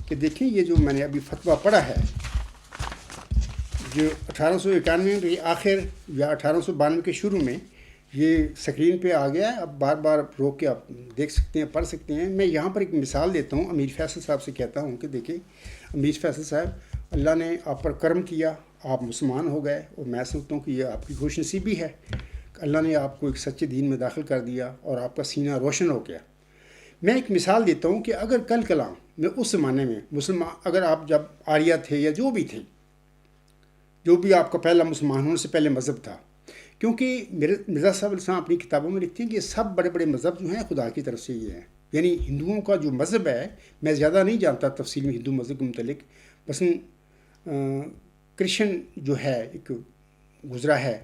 کہ دیکھیں یہ جو میں نے ابھی فتویٰ پڑھا ہے جو 1891 کے آخر یا 1892 کے شروع میں یہ اسکرین پہ آ گیا ہے. اب بار بار روک کے آپ دیکھ سکتے ہیں، پڑھ سکتے ہیں. میں یہاں پر ایک مثال دیتا ہوں. امیر فیصل صاحب سے کہتا ہوں کہ دیکھیں امیر فیصل صاحب، اللہ نے آپ پر کرم کیا، آپ مسلمان ہو گئے، اور میں سمجھتا ہوں کہ یہ آپ کی خوش نصیبی ہے کہ اللہ نے آپ کو ایک سچے دین میں داخل کر دیا اور آپ کا سینہ روشن ہو گیا. میں ایک مثال دیتا ہوں کہ اگر کل کلام میں اس زمانے میں مسلمان، اگر آپ جب آریہ تھے یا جو بھی تھے، جو بھی آپ کا پہلا مسلمان ہونے سے پہلے مذہب تھا، کیونکہ مرزا صاحب علیہ السلام اپنی کتابوں میں لکھتے ہیں کہ یہ سب بڑے بڑے مذہب جو ہیں خدا کی طرف سے یہ ہیں. یعنی ہندوؤں کا جو مذہب ہے، میں زیادہ نہیں جانتا تفصیل میں ہندو مذہب کے متعلق، بس کرسچن جو ہے ایک گزرا ہے،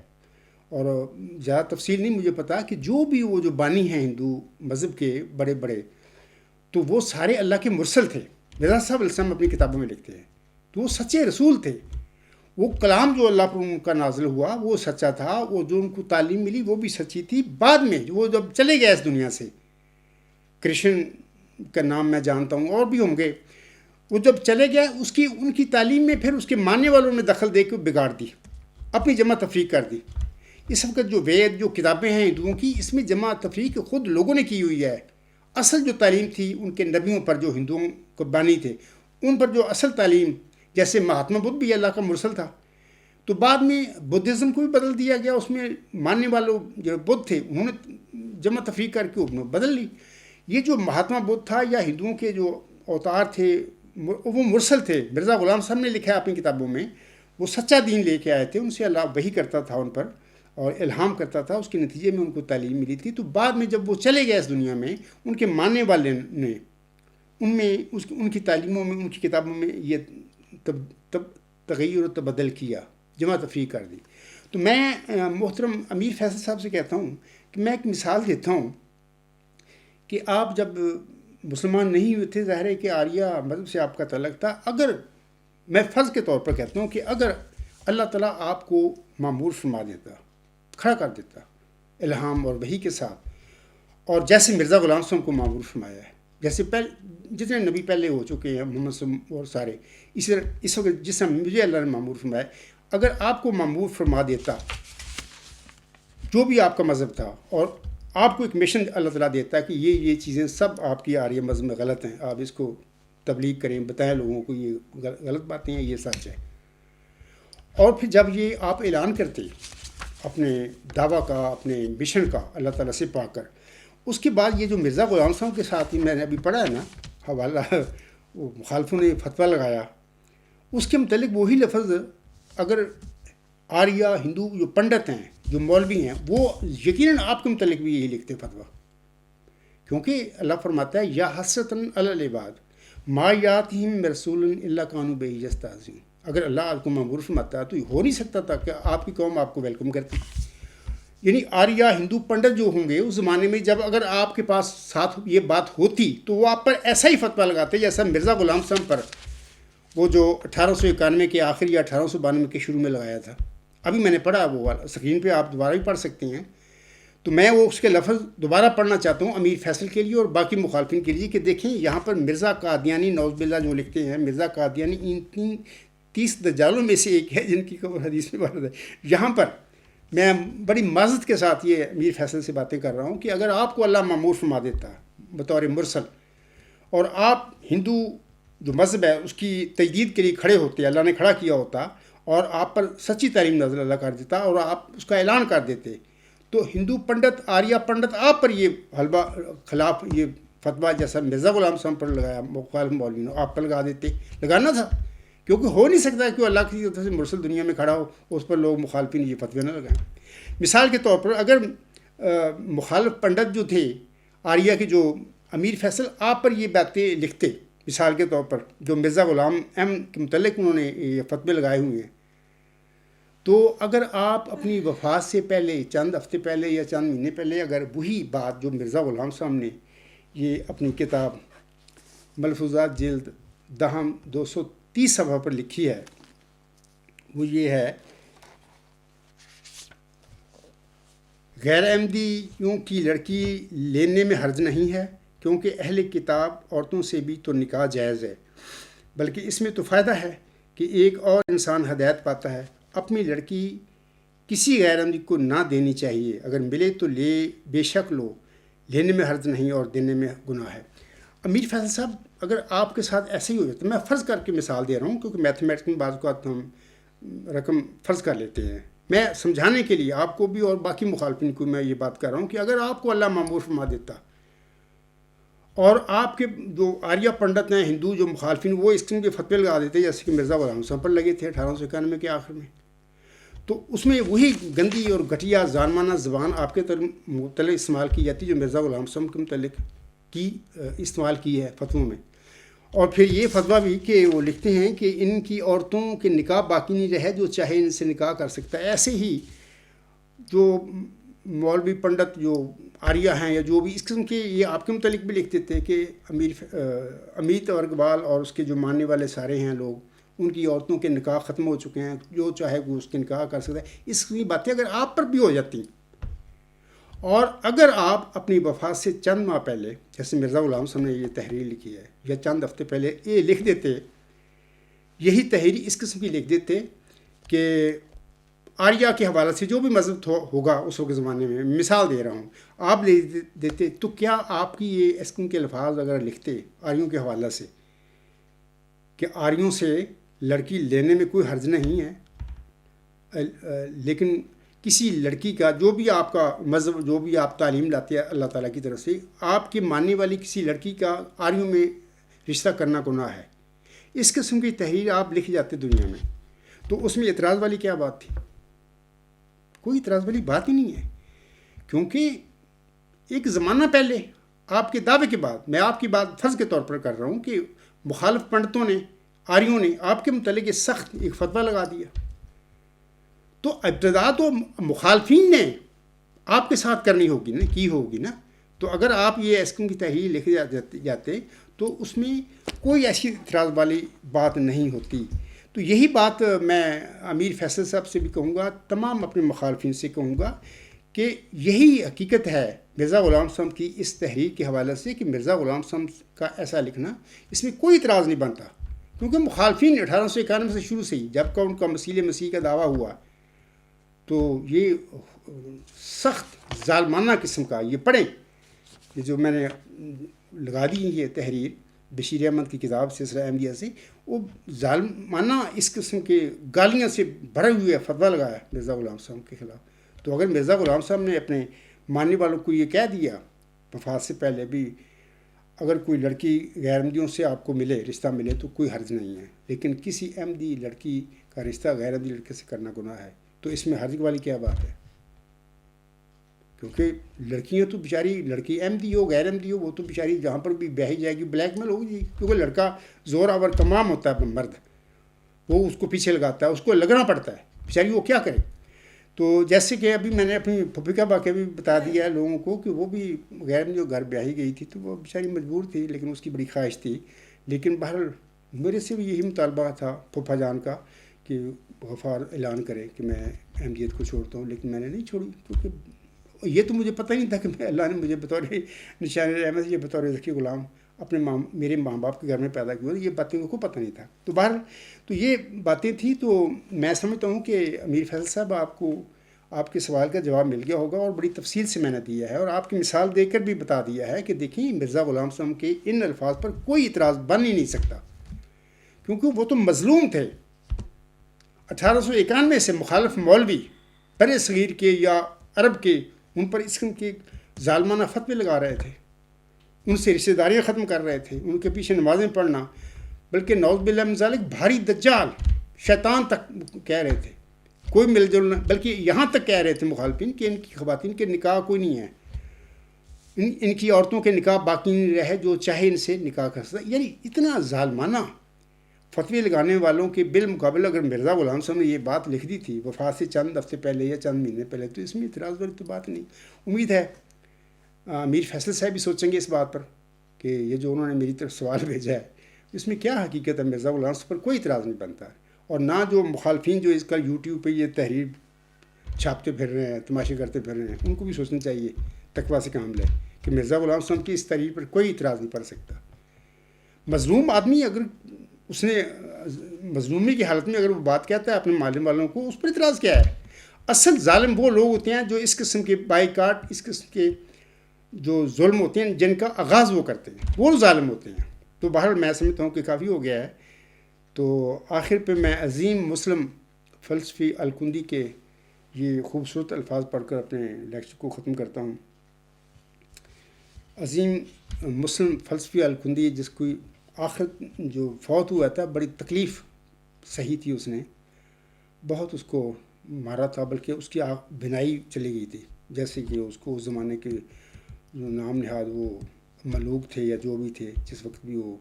اور زیادہ تفصیل نہیں مجھے پتا کہ جو بھی وہ جو بانی ہیں ہندو مذہب کے بڑے بڑے، تو وہ سارے اللہ کے مرسل تھے. مرزا صاحب علیہ السلام اپنی کتابوں میں لکھتے ہیں تو وہ سچے رسول تھے. وہ کلام جو اللہ پر ان کا نازل ہوا وہ سچا تھا، وہ جو ان کو تعلیم ملی وہ بھی سچی تھی. بعد میں وہ جب چلے گئے اس دنیا سے، کرشن کا نام میں جانتا ہوں اور بھی ہوں گے، وہ جب چلے گئے ان کی تعلیم میں پھر اس کے ماننے والوں نے دخل دے کے بگاڑ دی، اپنی جمع تفریق کر دی. اس وقت جو وید جو کتابیں ہیں ہندوؤں کی، اس میں جمع تفریق خود لوگوں نے کی ہوئی ہے. اصل جو تعلیم تھی ان کے نبیوں پر جو ہندوؤں کو بانی تھے، ان پر جو اصل تعلیم، جیسے مہاتما بدھ بھی اللہ کا مرسل تھا، تو بعد میں بدھزم کو بھی بدل دیا گیا. اس میں ماننے والوں جو بدھ تھے انہوں نے جمع تفریق کر کے بدل لی. یہ جو مہاتما بدھ تھا یا ہندوؤں کے جو اوتار تھے وہ مرسل تھے. مرزا غلام صاحب نے لکھا ہے اپنی کتابوں میں، وہ سچا دین لے کے آئے تھے، ان سے اللہ وحی کرتا تھا ان پر اور الہام کرتا تھا، اس کے نتیجے میں ان کو تعلیم ملی تھی. تو بعد میں جب وہ چلے گئے اس دنیا میں، ان کے ماننے والے نے ان کی تعلیموں میں، ان کی کتابوں میں یہ تغیر و تبدل کیا، جمع تفریق کر دی. تو میں محترم امیر فیصل صاحب سے کہتا ہوں کہ میں ایک مثال دیتا ہوں کہ آپ جب مسلمان نہیں ہوئے تھے، ظاہر ہے کہ آریہ مذہب سے آپ کا تعلق تھا. اگر میں فرض کے طور پر کہتا ہوں کہ اگر اللہ تعالیٰ آپ کو معمور فرما دیتا، کھڑا کر دیتا الہام اور وحی کے ساتھ، اور جیسے مرزا غلام صاحب کو معمور فرمایا ہے، جیسے جتنے نبی پہلے ہو چکے ہیں محمد صلی اللہ علیہ وسلم اور سارے، اس وقت جس طرح مجھے اللہ نے معمور فرمایا، اگر آپ کو معمور فرما دیتا جو بھی آپ کا مذہب تھا، اور آپ کو ایک مشن اللہ تعالیٰ دیتا ہے کہ یہ چیزیں سب آپ کی آریہ مذہب میں غلط ہیں، آپ اس کو تبلیغ کریں، بتائیں لوگوں کو یہ غلط باتیں ہیں، یہ سچ ہے. اور پھر جب یہ آپ اعلان کرتے اپنے دعویٰ کا، اپنے مشن کا اللہ تعالیٰ سے پا کر، اس کے بعد یہ جو مرزا غلام صاحب کے ساتھ ہی میں نے ابھی پڑھا ہے نا حوالہ، وہ مخالفوں نے فتویٰ لگایا، اس کے متعلق وہی لفظ اگر آریہ ہندو جو پنڈت ہیں، جو مولوی ہیں، وہ یقیناً آپ کے متعلق بھی یہی لکھتے فتویٰ، کیونکہ اللہ فرماتا ہے یا حسرتاً علی العباد ما یاتہم رسول الا کانوا بہ یستہزئون. اگر اللہ آپ کو معمور فرماتا ہے تو یہ ہو نہیں سکتا تھا کہ آپ کی قوم آپ کو ویلکم کرتی. یعنی آریہ ہندو پنڈت جو ہوں گے اس زمانے میں، جب اگر آپ کے پاس ساتھ یہ بات ہوتی تو وہ آپ پر ایسا ہی فتویٰ لگاتے جیسا مرزا غلام صاحب پر وہ جو 1891 کے آخر یا 1892 کے شروع میں لگایا تھا. ابھی میں نے پڑھا وہ والا، اسکرین پہ آپ دوبارہ بھی پڑھ سکتے ہیں. تو میں وہ اس کے لفظ دوبارہ پڑھنا چاہتا ہوں امیر فیصل کے لیے اور باقی مخالفین کے لیے کہ دیکھیں یہاں پر مرزا قادیانی نعوذ باللہ جو لکھتے ہیں، مرزا قادیانی ان 30 دجالوں میں سے ایک ہے جن کی خبر حدیث میں وارد ہے. یہاں پر میں بڑی معذرت کے ساتھ یہ امیر فیصل سے باتیں کر رہا ہوں کہ اگر آپ کو اللہ معمور فرما دیتا بطور مرسل اور آپ ہندو جو مذہب ہے اس کی تجدید کے لیے کھڑے ہوتے، اللہ نے کھڑا کیا ہوتا اور آپ پر سچی تعلیم نازل اللہ کر دیتا اور آپ اس کا اعلان کر دیتے، تو ہندو پنڈت آریہ پنڈت آپ پر یہ حلبہ خلاف یہ فتویٰ جیسا مرزا غلام صاحب پر لگایا مخالف مولوی نے آپ پر لگا دیتے. لگانا تھا، کیونکہ ہو نہیں سکتا کہ اللہ کی طرف سے مرسل دنیا میں کھڑا ہو اس پر لوگ مخالفین یہ فتوے نہ لگائیں. مثال کے طور پر اگر مخالف پنڈت جو تھے آریہ کے، جو امیر فیصل آپ پر یہ باتیں لکھتے، مثال کے طور پر جو مرزا غلام احمد کے متعلق انہوں نے یہ فتوے لگائے ہوئے ہیں، تو اگر آپ اپنی وفات سے پہلے چند ہفتے پہلے یا چند مہینے پہلے اگر وہی بات جو مرزا غلام صاحب نے یہ اپنی کتاب ملفوظات جلد دہم 230 صفحہ پر لکھی ہے، وہ یہ ہے: غیر احمدیوں کی لڑکی لینے میں حرج نہیں ہے کیونکہ اہل کتاب عورتوں سے بھی تو نکاح جائز ہے، بلکہ اس میں تو فائدہ ہے کہ ایک اور انسان ہدایت پاتا ہے. اپنی لڑکی کسی غیر احمدی کو نہ دینی چاہیے، اگر ملے تو لے، بے شک لو، لینے میں حرج نہیں اور دینے میں گناہ ہے. امیر فیصل صاحب اگر آپ کے ساتھ ایسے ہی ہو جاتا، میں فرض کر کے مثال دے رہا ہوں کیونکہ میتھمیٹکس میں بعض اوقات ہم رقم فرض کر لیتے ہیں، میں سمجھانے کے لیے آپ کو بھی اور باقی مخالفین کو میں یہ بات کر رہا ہوں کہ اگر آپ کو اللہ معمور فرما دیتا اور آپ کے جو آریہ پنڈت ہیں ہندو جو مخالفین وہ اس قسم کے فتوے لگا دیتے جیسے کہ مرزا غلام صاحب پر لگے تھے 1891 کے آخر میں، تو اس میں وہی گندی اور گھٹیا ظالمانہ زبان آپ کے متعلق استعمال کی جاتی جو مرزا غلام صاحب کے متعلق کی استعمال کی ہے فتووں میں. اور پھر یہ فتویٰ بھی کہ وہ لکھتے ہیں کہ ان کی عورتوں کے نکاح باقی نہیں رہے جو چاہے ان سے نکاح کر سکتا ہے. ایسے ہی جو مولوی پنڈت جو آریہ ہیں یا جو بھی اس قسم کے یہ آپ کے متعلق بھی لکھتے تھے کہ امیت اور اقبال اور اس کے جو ماننے والے سارے ہیں لوگ ان کی عورتوں کے نکاح ختم ہو چکے ہیں، جو چاہے وہ اس کے نکاح کر سکتا ہے. اس کی باتیں اگر آپ پر بھی ہو جاتی اور اگر آپ اپنی وفات سے چند ماہ پہلے جیسے مرزا غلام صاحب نے یہ تحریر لکھی ہے یا چند ہفتے پہلے یہ لکھ دیتے، یہی تحریر اس قسم کی لکھ دیتے کہ آریہ کے حوالے سے جو بھی مذہب ہوگا اس وقت زمانے میں، مثال دے رہا ہوں، آپ لے دیتے، تو کیا آپ کی یہ اس قسم کے الفاظ اگر لکھتے آریوں کے حوالے سے کہ آریوں سے لڑکی لینے میں کوئی حرج نہیں ہے، لیکن کسی لڑکی کا جو بھی آپ کا مذہب جو بھی آپ تعلیم لاتے ہیں اللہ تعالیٰ کی طرف سے، آپ کے ماننے والی کسی لڑکی کا آریوں میں رشتہ کرنا گناہ ہے، اس قسم کی تحریر آپ لکھ جاتے دنیا میں، تو اس میں اعتراض والی کیا بات تھی؟ کوئی اعتراض والی بات ہی نہیں ہے، کیونکہ ایک زمانہ پہلے آپ کے دعوے کے بعد میں آپ کی بات فرض کے طور پر کر رہا ہوں کہ مخالف پنڈتوں نے آریوں نے آپ کے متعلق یہ سخت ایک فتویٰ لگا دیا، تو ابتدا تو مخالفین نے آپ کے ساتھ کرنی ہوگی نا، کی ہوگی نا. تو اگر آپ یہ اسکم کی تحریر لکھ جاتے تو اس میں کوئی ایسی اعتراض والی بات نہیں ہوتی. تو یہی بات میں امیر فیصل صاحب سے بھی کہوں گا، تمام اپنے مخالفین سے کہوں گا کہ یہی حقیقت ہے مرزا غلام صاحب کی اس تحریر کے حوالے سے کہ مرزا غلام صاحب کا ایسا لکھنا اس میں کوئی اعتراض نہیں بنتا، کیونکہ مخالفین 1891 سے شروع سے ہی جب کا ان کا مسیح کا دعویٰ ہوا تو یہ سخت ظالمانہ قسم کا، یہ پڑھیں یہ جو میں نے لگا دی یہ تحریر بشیر احمد کی کتاب سلسلہ احمدیہ سے، وہ ظالمانہ اس قسم کے گالیاں سے بھرے ہوئے فتویٰ لگایا مرزا غلام صاحب کے خلاف. تو اگر مرزا غلام صاحب نے اپنے ماننے والوں کو یہ کہہ دیا وفات سے پہلے بھی اگر کوئی لڑکی غیر احمدیوں سے آپ کو ملے، رشتہ ملے تو کوئی حرج نہیں ہے، لیکن کسی احمدی لڑکی کا رشتہ غیر احمدی لڑکے سے کرنا گناہ ہے، تو اس میں حرج والی کیا بات ہے؟ کیونکہ لڑکیاں تو بیچاری، لڑکی احمدی ہو غیر احمدی ہو، وہ تو بیچاری جہاں پر بھی بیاہی جائے گی بلیک میل ہوگی، کیونکہ لڑکا زور آور تمام ہوتا ہے مرد، وہ اس کو پیچھے لگاتا ہے، اس کو لگنا پڑتا ہے، بیچاری وہ کیا کرے. تو جیسے کہ ابھی میں نے اپنی پھپھی کا واقعہ بھی بتا دیا ہے لوگوں کو کہ وہ بھی غیر جو گھر بیاہی گئی تھی تو وہ بیچاری مجبور تھی، لیکن اس کی بڑی خواہش تھی. لیکن بہرحال میرے سے بھی یہی مطالبہ تھا پھوپھا جان کا کہ غفار اعلان کرے کہ میں احمدیت کو چھوڑتا ہوں، لیکن میں نے نہیں چھوڑی، کیونکہ یہ تو مجھے پتہ نہیں تھا کہ میں اللہ نے مجھے بطور نشان احمد یہ بطور ذکی غلام اپنے میرے ماں باپ کے گھر میں پیدا کیا، یہ باتیں کو پتہ نہیں تھا. تو بہرحال تو یہ باتیں تھیں. تو میں سمجھتا ہوں کہ امیر فیصل صاحب آپ کو آپ کے سوال کا جواب مل گیا ہوگا، اور بڑی تفصیل سے میں نے دیا ہے، اور آپ کی مثال دے کر بھی بتا دیا ہے کہ دیکھیں مرزا غلام صاحب کے ان الفاظ پر کوئی اعتراض بن ہی نہیں سکتا، کیونکہ وہ تو مظلوم تھے. 1891 سے مخالف مولوی بر صغیر کے یا عرب کے ان پر اس قسم کے ظالمانہ فتوے لگا رہے تھے، ان سے رشتہ داریاں ختم کر رہے تھے، ان کے پیچھے نمازیں پڑھنا، بلکہ نعوذ باللہ من ذالک بھاری دجال شیطان تک کہہ رہے تھے کوئی مل جلنا، بلکہ یہاں تک کہہ رہے تھے مخالفین کہ ان کی خواتین کے نکاح کوئی نہیں ہے، ان کی عورتوں کے نکاح باقی نہیں رہے، جو چاہے ان سے نکاح کر سکتا. یعنی اتنا ظالمانہ فتوی لگانے والوں کے بالمقابل اگر مرزا غلام صاحب نے یہ بات لکھ دی تھی وفات سے چند ہفتے پہلے یا چند مہینے پہلے، تو اس میں اعتراض والی تو بات نہیں. امید ہے امیر فیصل صاحب بھی سوچیں گے اس بات پر کہ یہ جو انہوں نے میری طرف سوال بھیجا ہے اس میں کیا حقیقت ہے. مرزا غلام صاحب پر کوئی اعتراض نہیں بنتا، اور نہ جو مخالفین جو اس کا یوٹیوب پہ یہ تحریر چھاپتے پھر رہے ہیں، تماشے کرتے پھر رہے ہیں، ان کو بھی سوچنا چاہیے، تقویٰ سے کام لے کہ مرزا غلام صاحب کی اس تحریر پر کوئی اعتراض نہیں پڑ سکتا. مظلوم آدمی اگر اس نے مظلومی کی حالت میں اگر وہ بات کہتا ہے اپنے معلم والوں کو، اس پر اعتراض کیا ہے؟ اصل ظالم وہ لوگ ہوتے ہیں جو اس قسم کے بائیکاٹ، اس قسم کے جو ظلم ہوتے ہیں جن کا آغاز وہ کرتے ہیں، وہ ظالم ہوتے ہیں. تو بہرحال میں سمجھتا ہوں کہ کافی ہو گیا ہے. تو آخر پہ میں عظیم مسلم فلسفی الکندی کے یہ خوبصورت الفاظ پڑھ کر اپنے لیکچر کو ختم کرتا ہوں. عظیم مسلم فلسفی الکندی جس کو آخر جو فوت ہوا تھا بڑی تکلیف سہی تھی، اس نے بہت اس کو مارا تھا، بلکہ اس کی بنائی چلی گئی تھی، جیسے کہ اس کو اس زمانے کے جو نام نہاد وہ ملوک تھے یا جو بھی تھے، جس وقت بھی وہ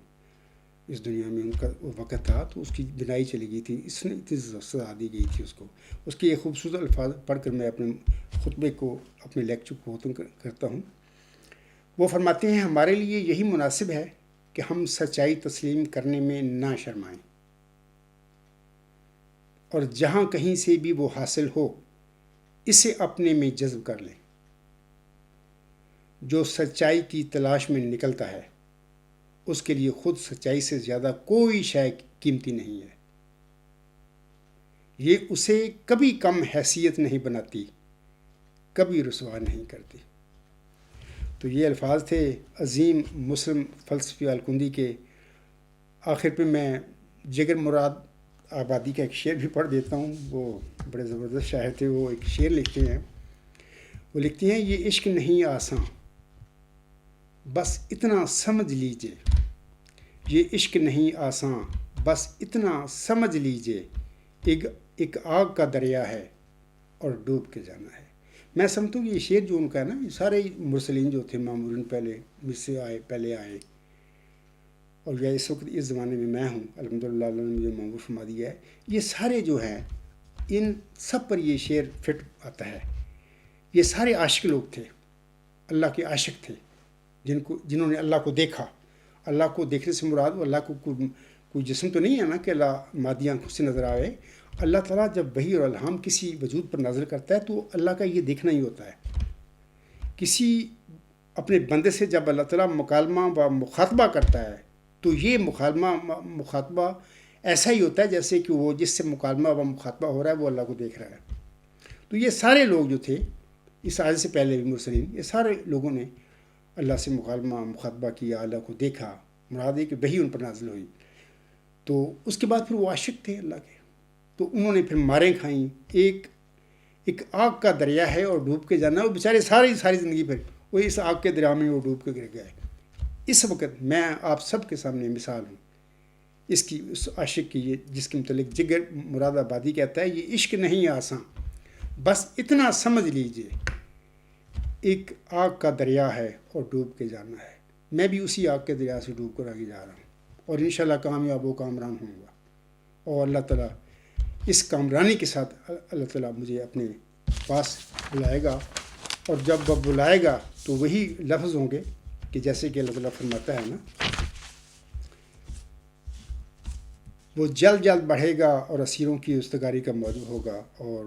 اس دنیا میں ان کا وہ وقت تھا، تو اس کی بنائی چلی گئی تھی. اس نے اتنی سزا دی گئی تھی اس کو. اس کے یہ خوبصورت الفاظ پڑھ کر میں اپنے خطبے کو، اپنے لیکچر کو ختم کرتا ہوں. وہ فرماتے ہیں ہمارے لیے یہی مناسب ہے کہ ہم سچائی تسلیم کرنے میں نہ شرمائیں، اور جہاں کہیں سے بھی وہ حاصل ہو اسے اپنے میں جذب کر لیں. جو سچائی کی تلاش میں نکلتا ہے اس کے لیے خود سچائی سے زیادہ کوئی شے قیمتی نہیں ہے. یہ اسے کبھی کم حیثیت نہیں بناتی، کبھی رسوا نہیں کرتی. تو یہ الفاظ تھے عظیم مسلم فلسفی الکندی کے. آخر پہ میں جگر مراد آبادی کا ایک شعر بھی پڑھ دیتا ہوں. وہ بڑے زبردست شاعر تھے. وہ ایک شعر لکھتے ہیں، وہ لکھتے ہیں یہ عشق نہیں آساں بس اتنا سمجھ لیجئے، یہ عشق نہیں آساں بس اتنا سمجھ لیجئے، ایک آگ کا دریا ہے اور ڈوب کے جانا ہے. میں سمجھتا ہوں کہ یہ شعر جو ان کا ہے نا، یہ سارے مرسلین جو تھے معمولاً پہلے مجھ سے پہلے آئے، اور یا اس وقت اس زمانے میں ہوں الحمدللہ، اللہ نے مجھے معمول فرما دیا ہے، یہ سارے جو ہیں ان سب پر یہ شعر فٹ آتا ہے. یہ سارے عاشق لوگ تھے، اللہ کے عاشق تھے، جنہوں نے اللہ کو دیکھا. اللہ کو دیکھنے سے مراد وہ اللہ کو کوئی جسم تو نہیں ہے نا کہ اللہ مادی آنکھوں سے نظر آئے. اللہ تعالیٰ جب وحی اور الہام کسی وجود پر نازل کرتا ہے تو اللہ کا یہ دیکھنا ہی ہوتا ہے. کسی اپنے بندے سے جب اللہ تعالیٰ مکالمہ و مخاطبہ کرتا ہے تو یہ مخاطبہ ایسا ہی ہوتا ہے جیسے کہ وہ جس سے مکالمہ و مخاطبہ ہو رہا ہے وہ اللہ کو دیکھ رہا ہے. تو یہ سارے لوگ جو تھے اس آیت سے پہلے بھی مرسلین، یہ سارے لوگوں نے اللہ سے مکالمہ مخاطبہ کیا، اللہ کو دیکھا، مراد ہے کہ وحی ان پر نازل ہوئی. تو اس کے بعد پھر وہ عاشق تھے اللہ کے، تو انہوں نے پھر ماریں کھائیں. ایک آگ کا دریا ہے اور ڈوب کے جانا. وہ بیچارے ساری زندگی پھر وہ اس آگ کے دریا میں وہ ڈوب کے گر گئے. اس وقت میں آپ سب کے سامنے مثال ہوں اس کی، اس عاشق کی، یہ جس کے متعلق جگر مراد آبادی کہتا ہے یہ عشق نہیں آساں بس اتنا سمجھ لیجئے، ایک آگ کا دریا ہے اور ڈوب کے جانا ہے. میں بھی اسی آگ کے دریا سے ڈوب کر آگے جا رہا ہوں، اور انشاءاللہ کامیاب و کامران ہوں گا. اور اللہ تعالیٰ اس کامرانی کے ساتھ اللہ تعالیٰ مجھے اپنے پاس بلائے گا، اور جب وہ بلائے گا تو وہی لفظ ہوں گے کہ جیسے کہ اللہ تعالیٰ فرماتا ہے نا، وہ جلد جلد بڑھے گا اور اسیروں کی رستگاری کا موضوع ہوگا، اور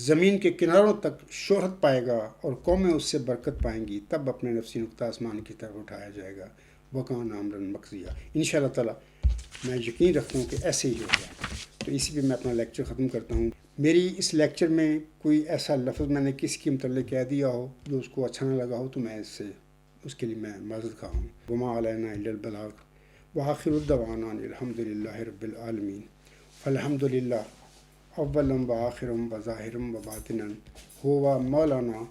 زمین کے کناروں تک شہرت پائے گا اور قومیں اس سے برکت پائیں گی، تب اپنے نفسی نقطہ آسمان کی طرف اٹھایا جائے گا، وکان عامرن مقضیہ۔ انشاءاللہ تعالیٰ میں یقین رکھتا ہوں کہ ایسے ہی ہوگا۔ تو اسی پہ میں اپنا لیکچر ختم کرتا ہوں۔ میری اس لیکچر میں کوئی ایسا لفظ میں نے کسی کے متعلق کہہ دیا ہو جو اس کو اچھا نہ لگا ہو تو میں اس کے لیے میں معذرت خواہ ہوں۔ وما علینا الا البلاغ وآخر الدعوانا الحمد للہ رب العالمین۔ فالحمد للہ اولا وآخرا وظاہرا وباطنا ہوا مولانا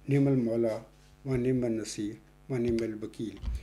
نعم المولا و نعم النصیر و نعم الوکیل۔